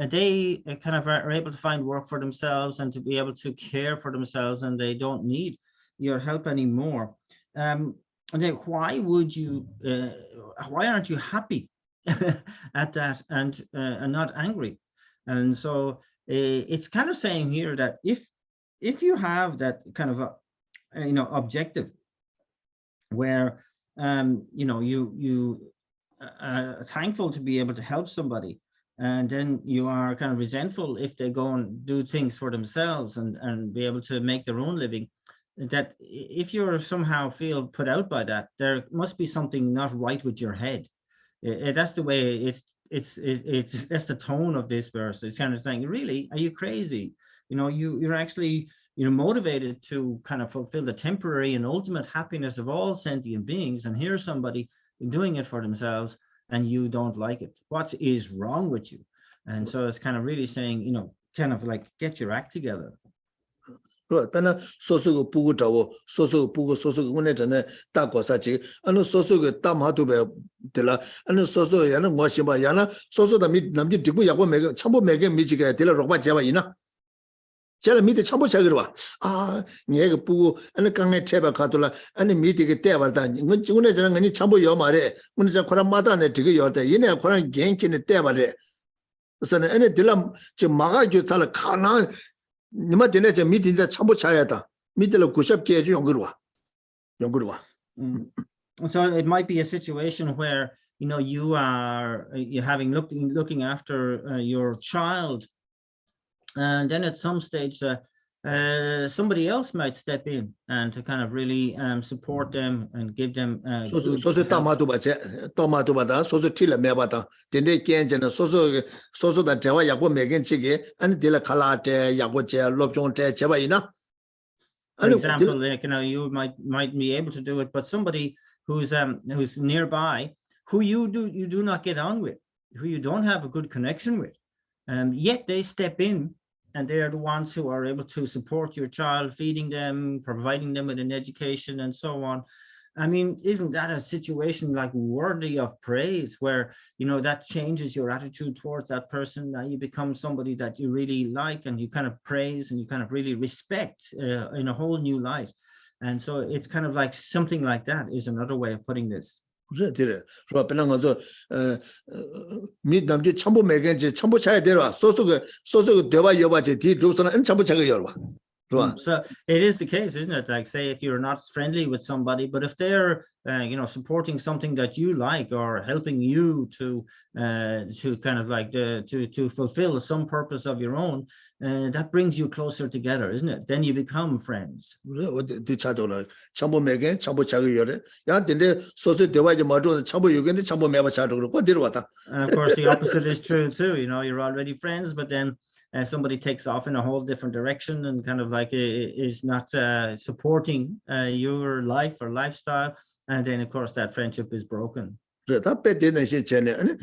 Speaker 1: they kind of are able to find work for themselves and to be able to care for themselves, and they don't need your help anymore. And then why would you? Why aren't you happy at that and not angry? And so it's kind of saying here that if you have that kind of objective where you are thankful to be able to help somebody, and then you are kind of resentful if they go and do things for themselves and be able to make their own living, that if you're somehow feel put out by that, there must be something not right with your head. That's the way it's that's the tone of this verse. It's kind of saying, really, are you crazy? You're actually motivated to kind of fulfill the temporary and ultimate happiness of all sentient beings, and here's somebody doing it for themselves and you don't like it. What is wrong with you? And so it's kind of really saying, kind of like, get your act together.
Speaker 2: Pena sosu pugu tawo, sosu pugu sosu one jane ta kosa chi, anu sosu ge tam hatu be tela, anu sosu yana ngwashimba yana sosu da mi namji dikbu yakbo mege, chambo mege michiga tela rokba jeba ina. Jela mi de chambo chagirwa. Nyege pugu anu kange cheba katula, anu mi de ge teba da, une jana ngani chambo yo mare, une jana kora mata ne dige yo de, yine kora genki ne teba de. Sana ene tela che maga jo tsala kana nima dine je 미디인데 참고 차야다. 미디를 구십게 해주 연구로와.
Speaker 1: So it might be a situation where you're having looking after your child, and then at some stage somebody else might step in and to kind of really support them and give them
Speaker 2: 소소 따마도 바다 소소 틸라 메바다 덴데 켄제나 소소다 대화 약고 매겐치게 아니 딜라 칼라테 약고제 롭종테 제바이나.
Speaker 1: For example, you might be able to do it, but somebody who's nearby, who you do not get on with, who you don't have a good connection with, yet they step in. And they are the ones who are able to support your child, feeding them, providing them with an education, and so on. I mean, isn't that a situation like worthy of praise, where that changes your attitude towards that person? Now you become somebody that you really like, and you kind of praise, and you kind of really respect in a whole new light. And so it's kind of like something like that is another way of putting this.
Speaker 2: So 미남지 참보 매겐지 참보 차야 되라 소소가 대화 여바지 뒤 조선은 참보 차가 열와.
Speaker 1: So it is the case, isn't it? Like, say, if you're not friendly with somebody, but if they're supporting something that you like, or helping you to kind of like to fulfill some purpose of your own, that brings you closer together, isn't it? Then you become friends.
Speaker 2: 참보 매겐 참보 차가 열에 야 근데 소소 대화지 마도 참보 요겐데 참보 매바 차도 그렇고 데려왔다.
Speaker 1: And of course the opposite is true too. You're already friends, but then somebody takes off in a whole different direction and kind of like is not supporting your life or lifestyle, and then of course that friendship is broken.
Speaker 2: 다 빼대는 시 전에 아니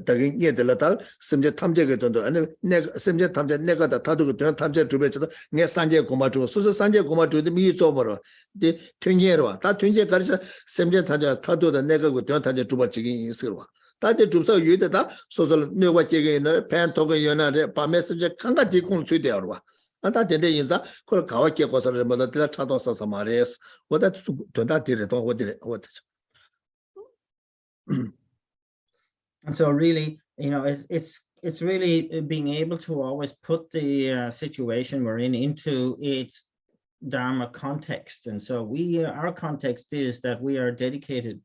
Speaker 2: 다긴 얘들다 심제 탐제게 돈도 아니 내가 심제 탐제 내가 다 다도 그 탐제 주베서도 내 산제 고마주 수수 산제 고마주도 미 줘버려 데 튕게로 다 튕게 가르쳐 심제 탐제 다도다 내가 그 탐제 주버지긴 있어로 다들 주서 유대다 소설 내가 제게는 팬토가 연하데 밤에 심제 강가 디콘 수대로 아다 된데 인사 그걸 가와께 고서를 뭐다 차도서서 말해서 뭐다 돈다 데려도 어디
Speaker 1: And so really, it's really being able to always put the situation we're in into its Dharma context. And so our context is that we are dedicated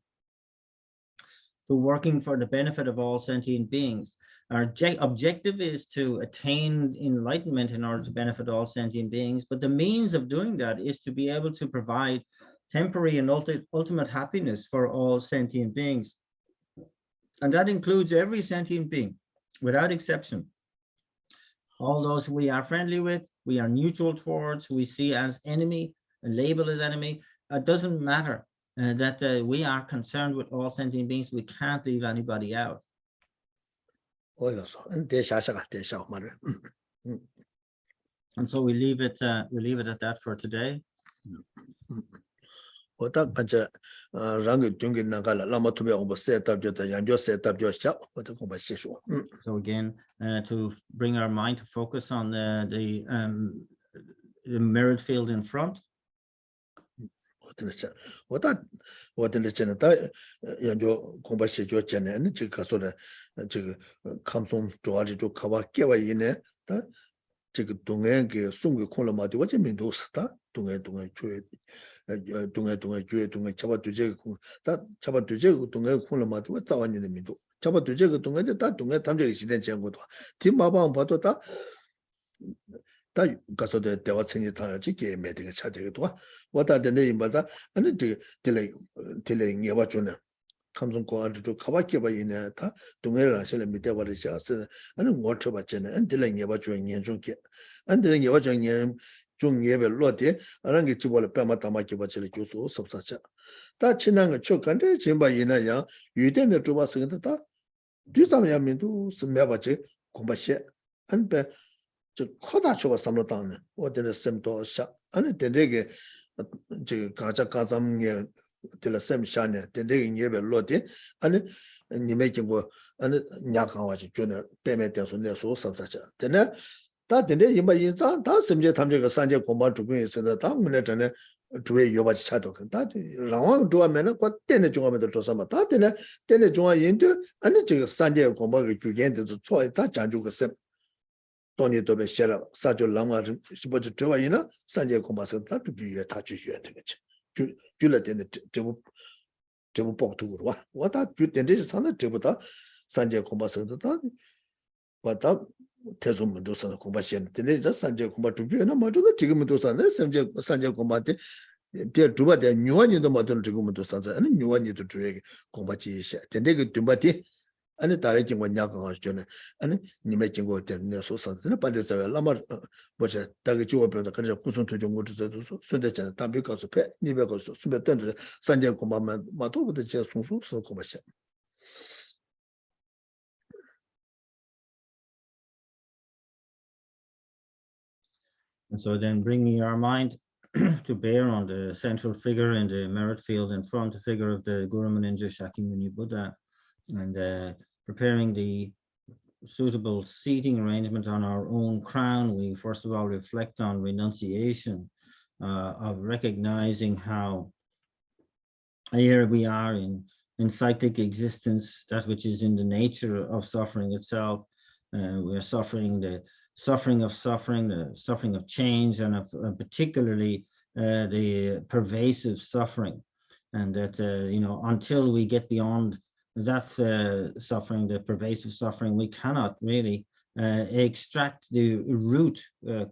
Speaker 1: to working for the benefit of all sentient beings. Our objective is to attain enlightenment in order to benefit all sentient beings, but the means of doing that is to be able to provide temporary and ultimate happiness for all sentient beings. And that includes every sentient being, without exception. All those we are friendly with, we are neutral towards, we see as enemy, label as enemy. It doesn't matter that we are concerned with all sentient beings. We can't leave anybody out.
Speaker 2: And
Speaker 1: so we leave it at that for today.
Speaker 2: So again,
Speaker 1: to bring our mind to focus on the mirrored field in front.
Speaker 2: 다 가서 대화 챙이 타야지 게임에 되게 차되기도 왔다 되네 임바다 아니 딜레 녀바 주네 감성 고아도 가밖에 봐 이네 다 동해를 하실 밑에 버리셔서 아니 워터 받잖아 딜레 녀바 주 년중게 안 딜레 녀바 주 년 중예별 로데 아는 게 집을 빼마 담아기 받을 주소 섭사자 다 지난 거 초간데 진바 이나야 유대는 주바스는데 다 뒤삼야민도 스매바지 공바시 안배 저 코다 줘봐 삼로당 어디는 셈도 샤 아니 된대게 저 가자가zam게 될 셈샤네 된대게 예배 로데 아니 님의 경고 아니 냐강와지 존에 빼매 돼서 내서 섭사자 되네 다 된대 이마 인자 다 셈제 탐제가 산제 공부 주변에 있어서 다 문에 전에 주에 여바지 차도 다 라왕 도하면은 과 때내 중앙에도 조사마 다 되네 때내 중앙 인도 아니 저 산제 공부가 규견도 좋아 다 장주가 셈 돈이 도배 셔라 사조 랑마를 시버지 저와이나 산제 공부서 다 주비에 다 주셔야 되겠지 줄라 되는 저부 복도로 와 와다 규된데 산에 저보다 산제 공부서도 다 왔다 태소문도 산 공부시는 근데 저 산제 공부 주비에나 맞도 지금도 산에 산제 공부한테 대 두바대 뉴원이도 맞도 지금도 산에 아니 뉴원이도 주에 공부지 근데 그 dum바티 아니 다른 게 뭐냐고 하시잖아요. 아니 님의 친구 때문에 소산들은 반대서 라마 뭐지 다그 주어변도 그래서 구선 도중 것도 손대잖아. 담배 가서 배 님의 가서 숨었던 산재 공부만 마도부터 제 송수서 공부시.
Speaker 1: And so then bringing our mind to bear on the central figure in the merit field in front, the figure of the Guru Ninja Shakyamuni Buddha, and preparing the suitable seating arrangement on our own crown, we first of all reflect on renunciation, of recognizing how here we are in cyclic existence, that which is in the nature of suffering itself. We're suffering the suffering of suffering, the suffering of change, and of particularly the pervasive suffering. And that, until we get beyond that suffering, the pervasive suffering, we cannot really extract the root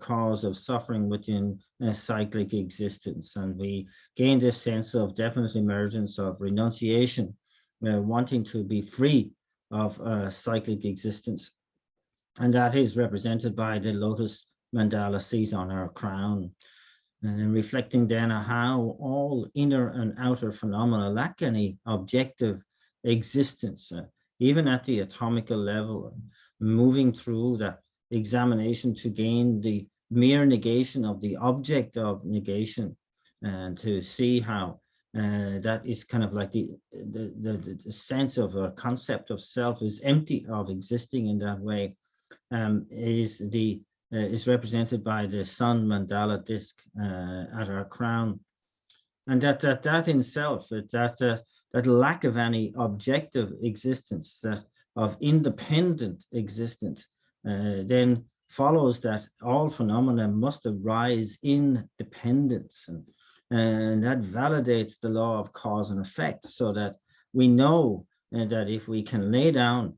Speaker 1: cause of suffering within cyclic existence. And we gain this sense of definite emergence of renunciation, wanting to be free of cyclic existence. And that is represented by the lotus mandala seat on our crown. And reflecting then on how all inner and outer phenomena lack any objective existence, even at the atomical level, moving through that examination to gain the mere negation of the object of negation, and to see how that is kind of like the sense of a concept of self is empty of existing in that way, is represented by the sun mandala disc at our crown. And that in self, that lack of any objective existence, that of independent existence, then follows that all phenomena must arise in dependence, and that validates the law of cause and effect, so that we know that if we can lay down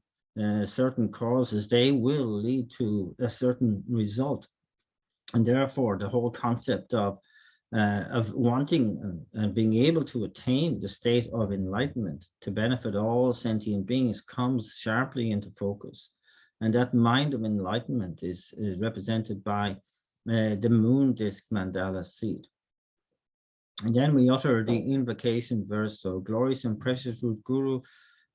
Speaker 1: certain causes, they will lead to a certain result. And therefore, the whole concept of wanting and being able to attain the state of enlightenment to benefit all sentient beings comes sharply into focus. And that mind of enlightenment is represented by the moon disc mandala seed. And then we utter the invocation verse, so glorious and precious root Guru,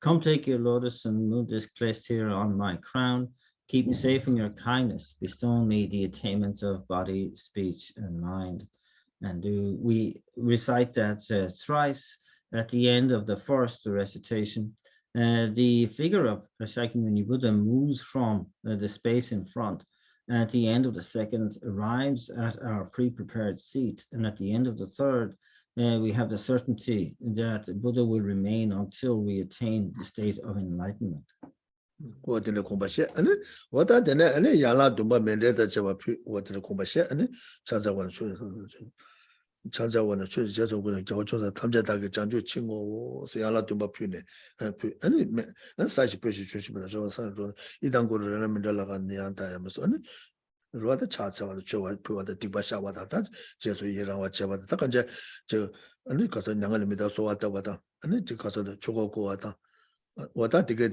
Speaker 1: come take your lotus and moon disc placed here on my crown. Keep me safe in your kindness. Bestow on me the attainments of body, speech, and mind. And we recite that thrice at the end of the first recitation. The figure of Shakyamuni Buddha moves from the space in front. At the end of the second, arrives at our pre-prepared seat. And at the end of the third, we have the certainty that Buddha will remain until we attain the state of enlightenment.
Speaker 2: 어디는 공부시 아니 어다데네 아니 야라 dumba 멘데다 제가 어디는 공부시 아니 찾아원 찾아원의 최저적으로 교조사 탐자다게 장주 친구 야라 dumba 피네 아니 사실 표시 주시면 저 산으로 이단고를 하면 달라가는 안다 하면서 아니 로다 차차와도 저와 표와도 디바샤와다 제소 이랑와 제와다 간제 저 아니 가서 양알입니다 소왔다 와다 아니 저 가서도 저거고 와다 왔다 되게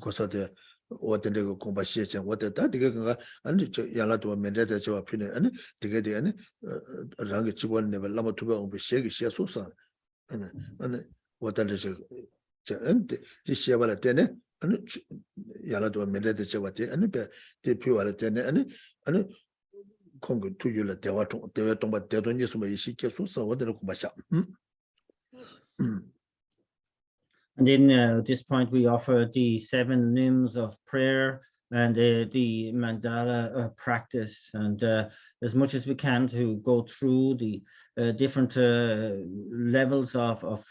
Speaker 2: 거서대 어떤데 그 공부시에 왔다 되게 그가 아니 저 야라도 면대대 저 앞에 아니 되게 되네 랑게 직원 레벨 라마 두배 온 비시게 시소사 아니 왔다데 저 엔데 지시발에 되네 아니 Yalado Mele de Chevati, and the Pua Tene, and Congo to you let Dewaton, but Dedonis may she kiss so what the Kubasha.
Speaker 1: And then at this point, we offer the 7 limbs of prayer and the mandala practice, and as much as we can to go through the different levels of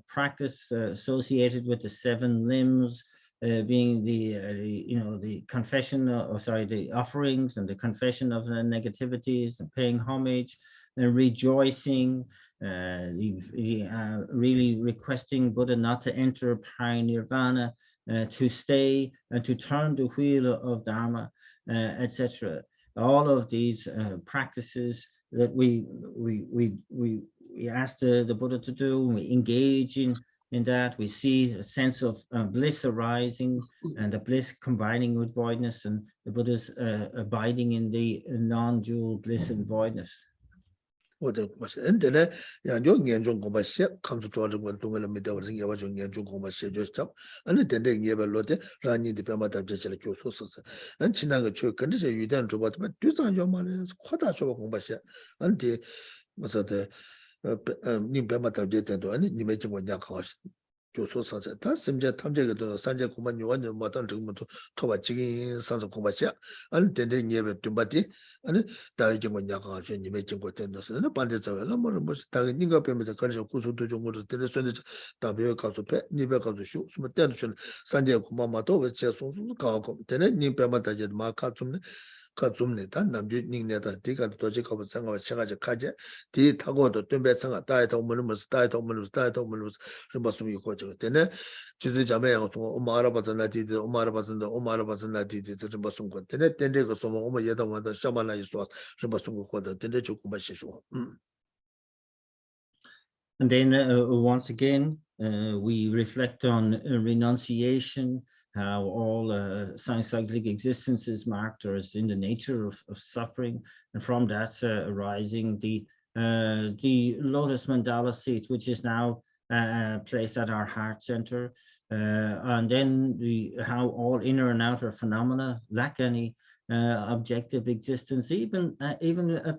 Speaker 1: practice associated with the 7 limbs, being the confession, the offerings and the confession of negativities and paying homage and rejoicing, really requesting Buddha not to enter parinirvana, to stay and to turn the wheel of Dharma, etc. All of these practices that we ask the Buddha to do, we engage in that, we see a sense of bliss arising and the bliss combining with voidness, and the Buddha's abiding in the non-dual bliss and voidness.
Speaker 2: And then young Yanjong Gombasia comes to Georgia when Tungal Midavas and Yavajong Yanjong Gombasia just up, and then they gave a lot running the Pamata Jessica and Chinanga Chuk, and you then to what, but do some your money is quite a show of Gombasia, and the was at the Nimpamata Jetta, and you make what Yakos. 교소 사자 다 심지어 탐제도 산제 공만 요원 뭐던 지금부터 토바 지긴 산소 공부시야 아니 된데 예배 tum바디 아니 다이게 뭐냐 가서 님의 증거 된다서는 반대자라 뭐 다가 니가 빼면서 그래서 구수도 정도로 되는 선에 다베 가서 배 니베 가서 쇼 숨을 때는 산제 공만마도 왜 제송수 가고 되는 님 빼마다 이제 마카 좀 가좀네다 남주 닝네다 디가 도지 가고 생각을 제가지 가제 디 타고도 뜸배청아 다이도 없는 무슨 다이도 없는 무슨 거죠 때네 지지 자매양 소 오마라바잖아 디디 오마라바잖아 디디 저 무슨 거 때네 텐데 그 소모 오마 예다 와다 샤만나 있어 무슨 거거든 텐데 조금 마시죠
Speaker 1: And then once again, we reflect on renunciation, how all science-cyclic existence is marked or is in the nature of suffering, and from that arising the lotus mandala seat, which is now placed at our heart center, and then how all inner and outer phenomena lack any objective existence, even at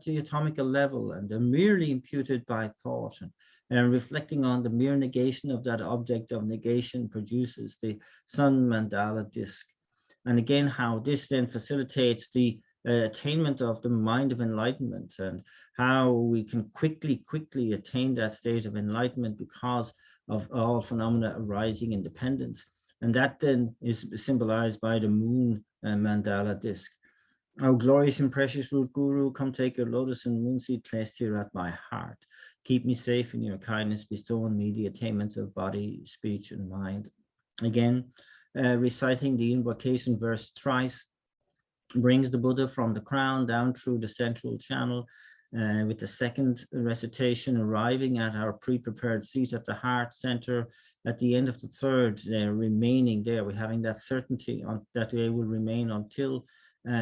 Speaker 1: the atomical level, and they're merely imputed by thought. And reflecting on the mere negation of that object of negation produces the sun mandala disk. And again, how this then facilitates the attainment of the mind of enlightenment, and how we can quickly attain that state of enlightenment because of all phenomena arising in dependence. And that then is symbolized by the moon mandala disk. O glorious and precious root Guru, come take your lotus and moon seat placed here at my heart. Keep me safe in your kindness, bestow on me the attainments of body, speech, and mind. Again, reciting the invocation verse thrice brings the Buddha from the crown down through the central channel, with the second recitation arriving at our pre-prepared seat at the heart center. At the end of the third, remaining there, we're having that certainty that they will remain until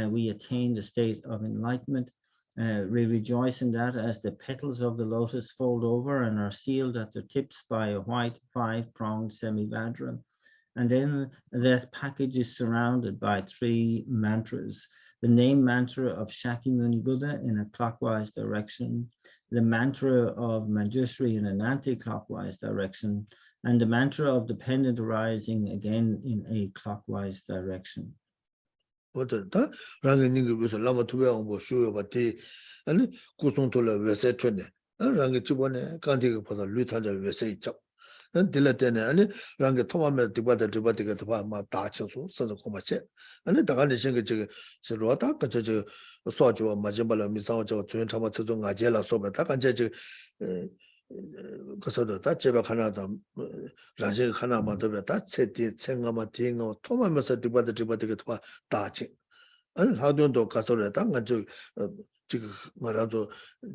Speaker 1: we attain the state of enlightenment. We rejoice in that as the petals of the lotus fold over and are sealed at their tips by a white 5-pronged semivajra. And then that package is surrounded by 3 mantras. The name mantra of Shakyamuni Buddha in a clockwise direction, the mantra of Manjushri in an anti-clockwise direction, and the mantra of dependent arising again in a clockwise direction.
Speaker 2: 어떤다 랑이 위해서 라마 투베한 뭐 쇼요 바티 아니 구송토라 외세 트네 랑이 집원에 간디가 보다 류탄자 외세 있죠 딜레테네 아니 랑게 토마메 디바디가 마 다쳐서 선서 고마체 아니 다가는 생각 저 로다 저 소주 마지막에 미상어 저 조연 참아 저종 아제라 소베 다간제 저 그래서 다 제가 하나다 라제 하나만 더 다 세티 생각만 뒤ngo 토마면서 디바디가 더 다지 아니 하도도 가서래 당간 저 지금 말아서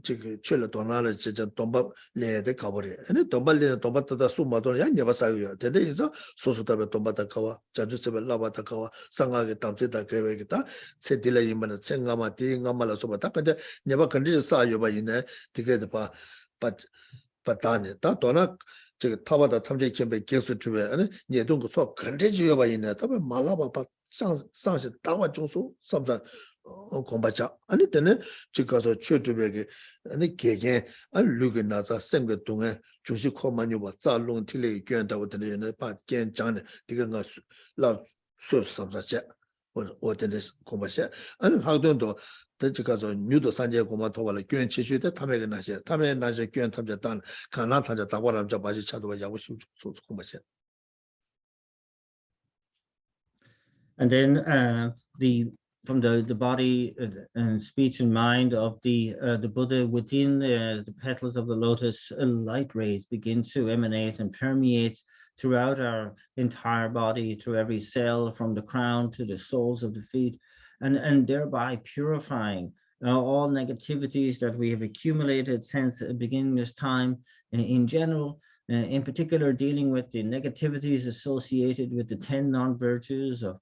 Speaker 2: 지금 최를 도나를 진짜 돈밥 내대 가버려 아니 돈발내 돈밥다 수마도 야 내봐서요 근데 이제 소소답에 돈밥다 가와 자주 집에 라바다 가와 상하게 담지다 계획이다 세딜에 이만 생각만 뒤ngo만 소바다 근데 내가 근데 싸요 봐 이네 되게 봐 바다네 다 도나 这个타바다 탐제 캠페 계속 주에 아니 예동 그 수업 근데 주여 봐 있네. 답에 말라봐 봐 상시 다와 중수 삼자 공부자 아니 때는 즉 가서 최주벽에 아니 개개 아니 루게 나서 생각 동에 중시 코만요 봐 자롱 틀에 견다고 되는 봐 견장네 이거가 라 수삼자자 어떤데 공부자 아니 하도도 대체 가서 뉴도 산재 고마 도발을 교연 치수대 탐에 나시 교연 탐자 단 가난 탐자 다과람 저 바지 차도 야고 소소 공부자.
Speaker 1: And then from the body and speech and mind of the Buddha within the petals of the lotus, light rays begin to emanate and permeate throughout our entire body, through every cell, from the crown to the soles of the feet, and thereby purifying all negativities that we have accumulated since beginning this time in general. In particular, dealing with the negativities associated with the 10 non-virtues of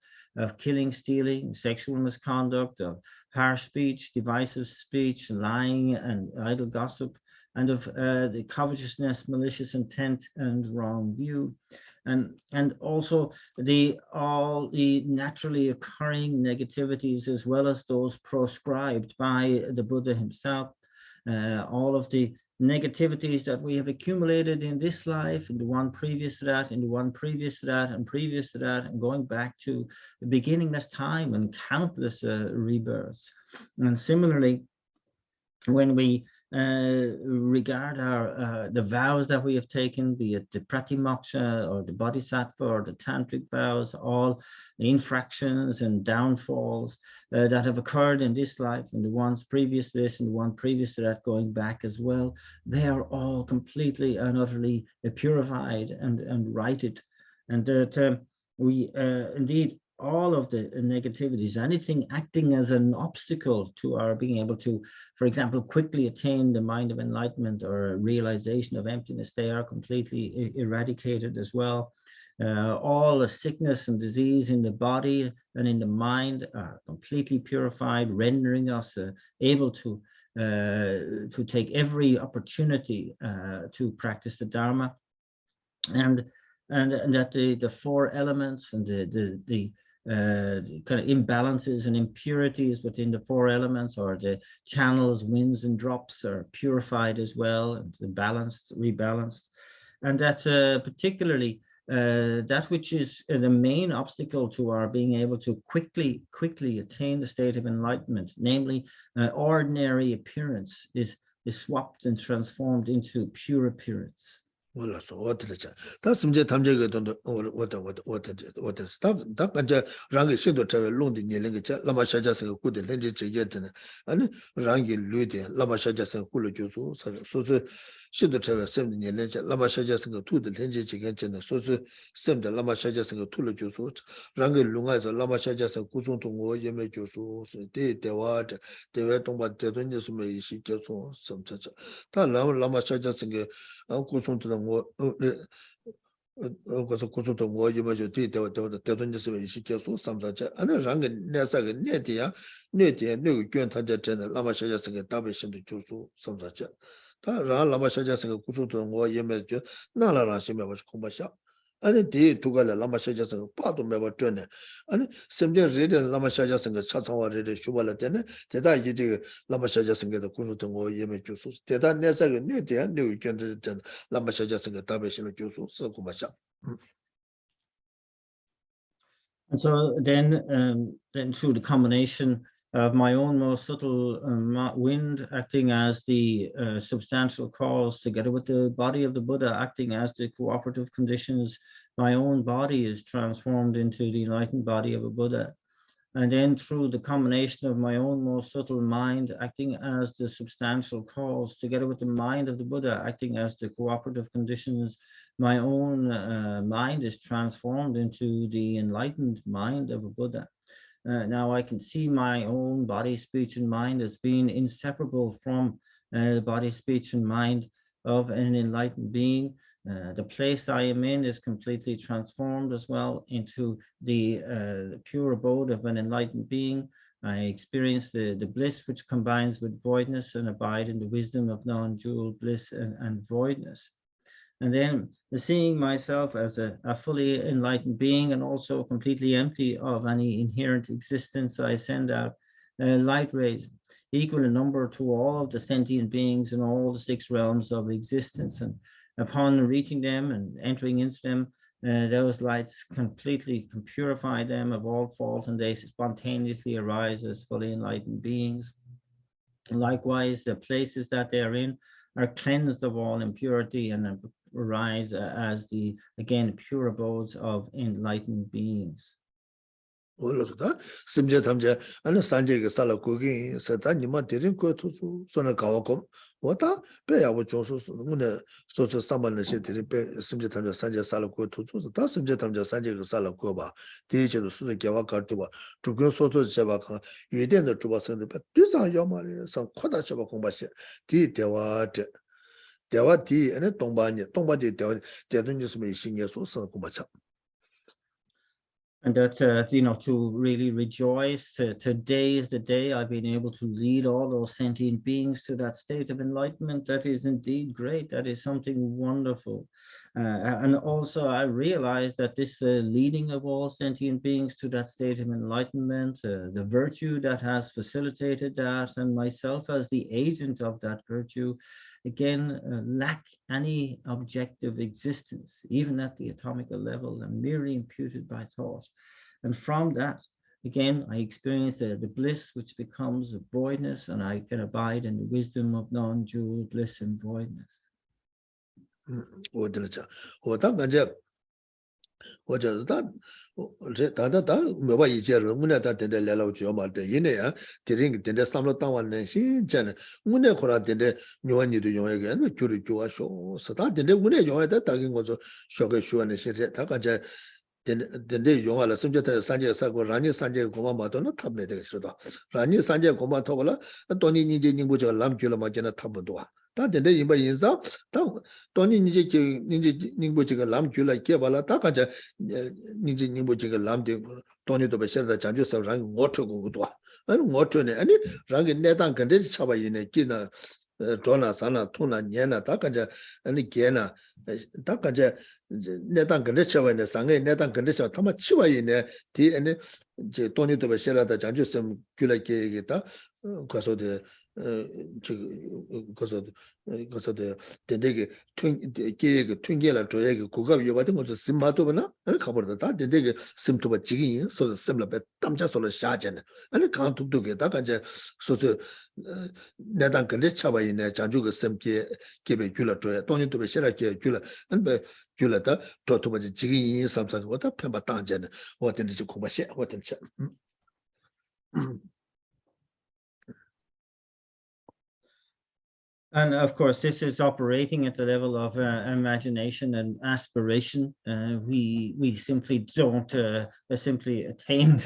Speaker 1: killing, stealing, sexual misconduct, of harsh speech, divisive speech, lying, and idle gossip, and of the covetousness, malicious intent, and wrong view. And also all the naturally occurring negativities, as well as those proscribed by the Buddha himself, all of the negativities that we have accumulated in this life, in the one previous to that, in the one previous to that, and previous to that, and going back to the beginningless time and countless rebirths. And similarly, when we regard the vows that we have taken, be it the Pratimoksha or the Bodhisattva or the Tantric vows, all the infractions and downfalls that have occurred in this life, and the ones previous to this and the one previous to that going back as well, they are all completely and utterly purified and righted. And that we indeed, all of the negativities, anything acting as an obstacle to our being able to, for example, quickly attain the mind of enlightenment or realization of emptiness, they are completely eradicated as well. All the sickness and disease in the body and in the mind are completely purified, rendering us able to take every opportunity to practice the Dharma. And that the four elements and the kind of imbalances and impurities within the four elements, or the channels, winds and drops, are purified as well, and balanced, rebalanced. And that particularly that which is the main obstacle to our being able to quickly attain the state of enlightenment, namely ordinary appearance, is swapped and transformed into pure appearance.
Speaker 2: 몰라서 어떻게 다 심지어 탐제가 돈도 다 간자 랑게 신도 저에 롱디 내는 게 라마샤자스가 꾸데 렌지 제게드네 아니 랑게 류데 라마샤자스가 꾸르 주소 소소 신도 저에 셈디 내는 라마샤자스가 투데 렌지 제게드네 소소 셈데 라마샤자스가 투르 주소 랑게 룽아서 라마샤자스가 구송동고 예매 주소 대대와 대외 동바 대돈지 수메 이시 교소 섬차자 다 라마샤자스가 구송도 그래서 고소도 뭐 이마저 대돈지서 이시켜서 삼사자 아니 랑게 내사가 내디야 내그 교연 탄자전에 라마샤자스가 답에신도 주소 삼사자 다 라마샤자스가 고소도 뭐 이마저 나라라시면 뭐 공부하셔 아니 디 두가라 라마샤자스가 빠도 매버 전에 아니 심지어 레드 라마샤자스가 차상화 레드 쇼발라 때네 대다 이제 라마샤자스가 고소도 뭐 이마저 대다 내사가 내디야 내그 교연 탄자전 라마샤자스가 답에신도 주소 쓰고마셔.
Speaker 1: And so then through the combination of my own most subtle wind acting as the substantial cause, together with the body of the Buddha acting as the cooperative conditions, my own body is transformed into the enlightened body of a Buddha. And then through the combination of my own most subtle mind acting as the substantial cause, together with the mind of the Buddha acting as the cooperative conditions, my own mind is transformed into the enlightened mind of a Buddha. Now I can see my own body, speech, and mind as being inseparable from the body, speech, and mind of an enlightened being. The place I am in is completely transformed as well into the pure abode of an enlightened being. I experience the bliss which combines with voidness and abide in the wisdom of non-dual bliss and voidness. And then seeing myself as a fully enlightened being and also completely empty of any inherent existence, I send out light rays equal in number to all of the sentient beings in all the 6 realms of existence. And upon reaching them and entering into them, those lights completely can purify them of all fault, and they spontaneously arise as fully enlightened beings. Likewise, the places that they are in are cleansed of all impurity and arise as the, again, pure abodes of enlightened beings.
Speaker 2: 올라서다 심제 담제 아니 산제가 살아 고기 세다 니마 데린 거 투수 손에 가고 왔다 배야고 조수 문에 소소 삼만의 시들이 배 심제 담제 산제 살아 고 투수 다 심제 담제 산제가 살아 고봐 대체도 수제 개와 가지고 두고 소소 제가 유대의 주바선데 뒤상 요말에 상 코다 잡아 공부시 뒤 대화데 대화디 아니 동바디 대화 대든지 스메 신경 소서 공부차.
Speaker 1: And that, to really rejoice. Today is the day I've been able to lead all those sentient beings to that state of enlightenment. That is indeed great. That is something wonderful. And also I realized that this leading of all sentient beings to that state of enlightenment, the virtue that has facilitated that, and myself as the agent of that virtue, again, lack any objective existence, even at the atomical level, and merely imputed by thought. And from that, again, I experience the bliss which becomes a voidness, and I can abide in the wisdom of non-dual bliss and voidness.
Speaker 2: 다다다 뭐봐 이제를 문에다 된데 내려오 줘 말때 얘네야 드링 된데 삼로 땅왔네 신전 문에 거라 된데 요한이도 용에게 줄이 좋아쇼 서다 된데 문에 용에다 딱인 거죠 쇼게 쇼네 시제 다가제 된데 용알아 숨졌다 산제 사고 라니 산제 고마 마도는 탑네 되게 싫다 라니 산제 고마 토벌라 돈이 이제 닝부저 람줄라 마제나 탑도 다 된데 이바 인사 다 돈이 이제 닝부지가 람줄라 개발라 다가제 이제 닝부지가 람데 돈이도 베셔다 장주서 랑 워트고도 아니 워트네 아니 랑게 내당 근데 차바 이네 기나 조나 사나 토나 녀나 다가제 아니 개나 다가제 내당 근데 차바네 상게 내당 근데 차 타마 치와 이네 디에네 이제 돈이도 베셔다 장주서 귤라게겠다 가서데 그래서 되게 계획 튕겨라 줘야게 국가 위협받은 것도 심마도나 아니 가버다 다 되게 심토바 지기 소서 심라베 땀자소로 샤잖아 아니 강tuk도게 다 간제 소서 내단 근데 차바이네 장주가 심게 개베 줄라 줘야 돈이도 베셔라게 줄라 안베 줄라다 토토바지 지기 삼상 거다 편바 땅잖아 어떤지 공부시 어떤지
Speaker 1: And of course, this is operating at the level of imagination and aspiration. We simply don't simply attain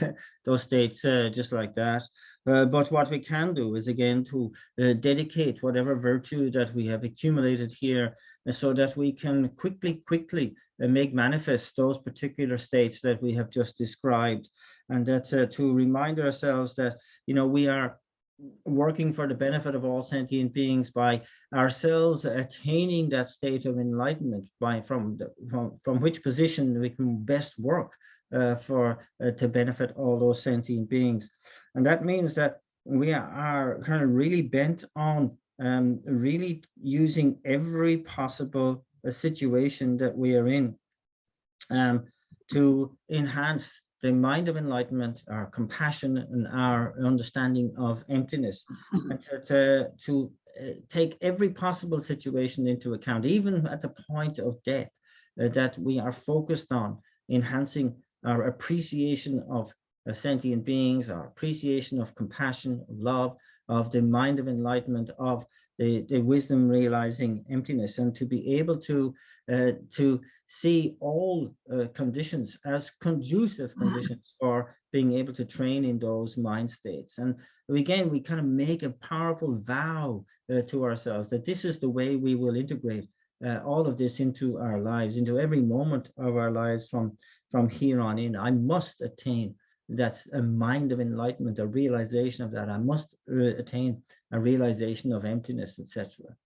Speaker 1: those states just like that. But what we can do is, again, to dedicate whatever virtue that we have accumulated here so that we can quickly make manifest those particular states that we have just described. And that's to remind ourselves that, we are working for the benefit of all sentient beings by ourselves attaining that state of enlightenment, from which position we can best work to benefit all those sentient beings. And that means that we are kind of really bent on really using every possible situation that we are in to enhance the mind of enlightenment, our compassion, and our understanding of emptiness, and to take every possible situation into account, even at the point of death, that we are focused on enhancing our appreciation of sentient beings, our appreciation of compassion, of love, of the mind of enlightenment, of the wisdom realizing emptiness, and to be able to see all conditions as conducive conditions for being able to train in those mind states. And again, we kind of make a powerful vow to ourselves that this is the way we will integrate all of this into our lives, into every moment of our lives from here on in. I must attain that a mind of enlightenment, a realization of that. I must attain a realization of emptiness, etc.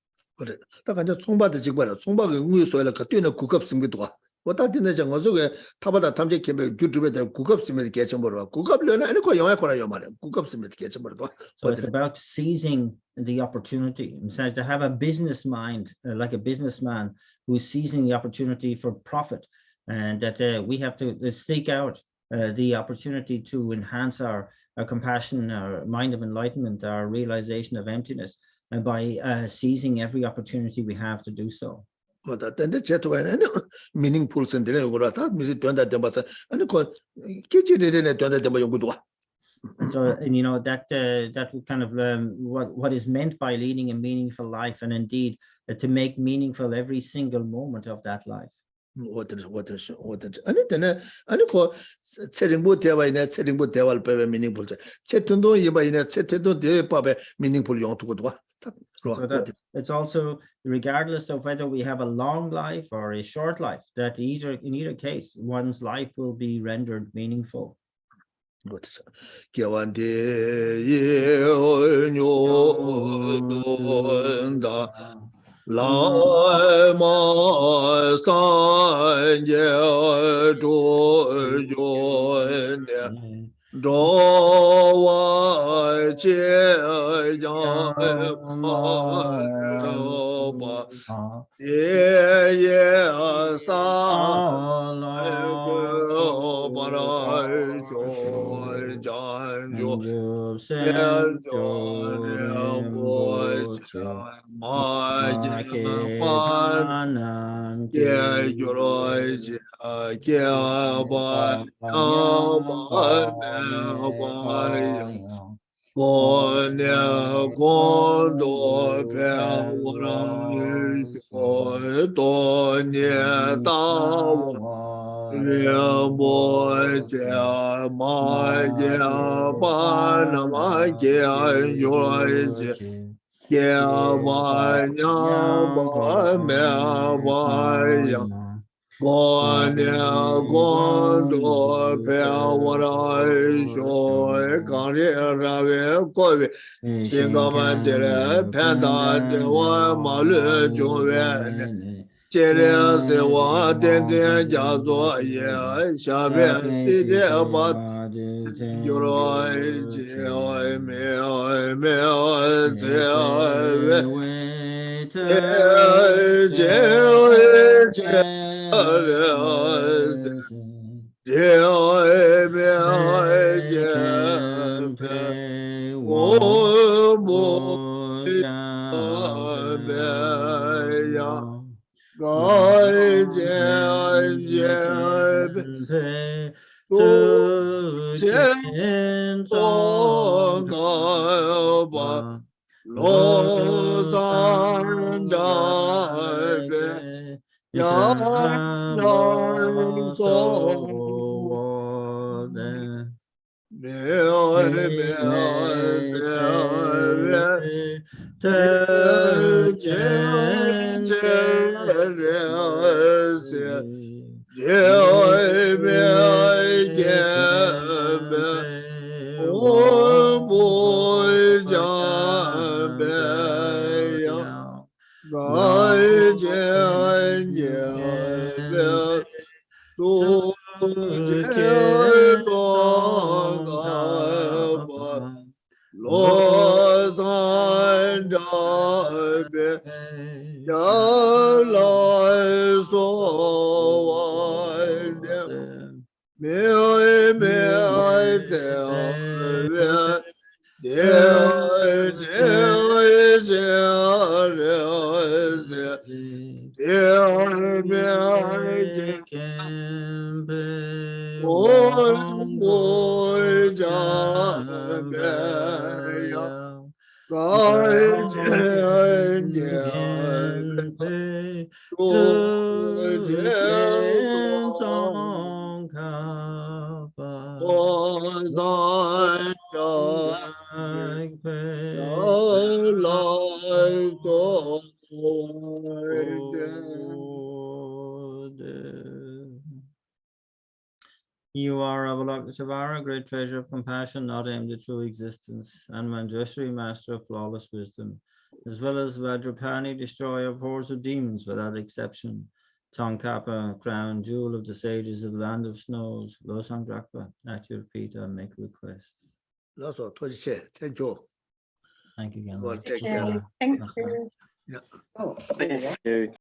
Speaker 2: 그래. 딱 이제 총바도 직발아. 총바가 우유 소리를 그때는 구급심도 와. 왔다 되는 저 저게 타바다 탐지 캠에 유튜브에 구급심을 개쳐 버려. 구급려는 아니 거 영화 거라요 말이야. 구급심을 개쳐 버려.
Speaker 1: So it's about seizing the opportunity. It says to have a business mind, like a businessman who's seizing the opportunity for profit, and that we have to seek out the opportunity to enhance our compassion, our mind of enlightenment, our realization of emptiness, by seizing every opportunity we have to do so.
Speaker 2: 근데 제도에는 meaningful sen들에 그러다 미지 된다 된봐서 아니 그 기지리네 된다 된봐 연구도 와.
Speaker 1: And so, and you know that that kind of what is meant by leading a meaningful life, and indeed to make meaningful every single moment of that life.
Speaker 2: 아니 되네 아니 그 체링부 대화이네 체링부 대화를 배워 meaningful 체tun도 이바이네 체tun도 대화에 meaningful 용도도 와.
Speaker 1: So that it's also regardless of whether we have a long life or a short life, that in either case one's life will be rendered meaningful.
Speaker 2: Lai ma san ye zhu yun zhou wai jie yang ma liu ba ye ye sa gu ba rai shu jian zhu yan zhu liang bo ma ye pan ye yu roi jie ye ba yang ba ne ba yang bo ne gong do pe wu ran shu do nie da wo liang bo jie ma ye ba na ma ye yu roi jie ye ba yang ba me ba yang bo ne gong do pe wu ran shu gang ri ra we guo wei xin ge man de le pan da de wa ma lu zhong wei ne jie le se wa dian jian jia zuo ye xia bian si de ba yu roi jie me me zi lo san da be ya na so me me ze ye chen chen re se ye me ge me o bo jan be yang gai chen be tu je zong ga ba lo san da be ya lai so wan de me me ze we de je re se de me bo jan be ya gai chen be tu je zong bo san da lai so
Speaker 1: You are Avalokiteshvara, great treasure of compassion, not aimed at true existence, and Manjushri, master of flawless wisdom. as well as Vajrapani, destroyer of hordes of demons without exception. Tsongkhapa, crown jewel of the sages of the land of snows. Losang Drakpa, at your feet I make requests.
Speaker 2: Thank you.
Speaker 1: Thank you again.
Speaker 2: Well, take
Speaker 1: care.
Speaker 3: Thank you.
Speaker 2: Yeah.
Speaker 4: Thank you.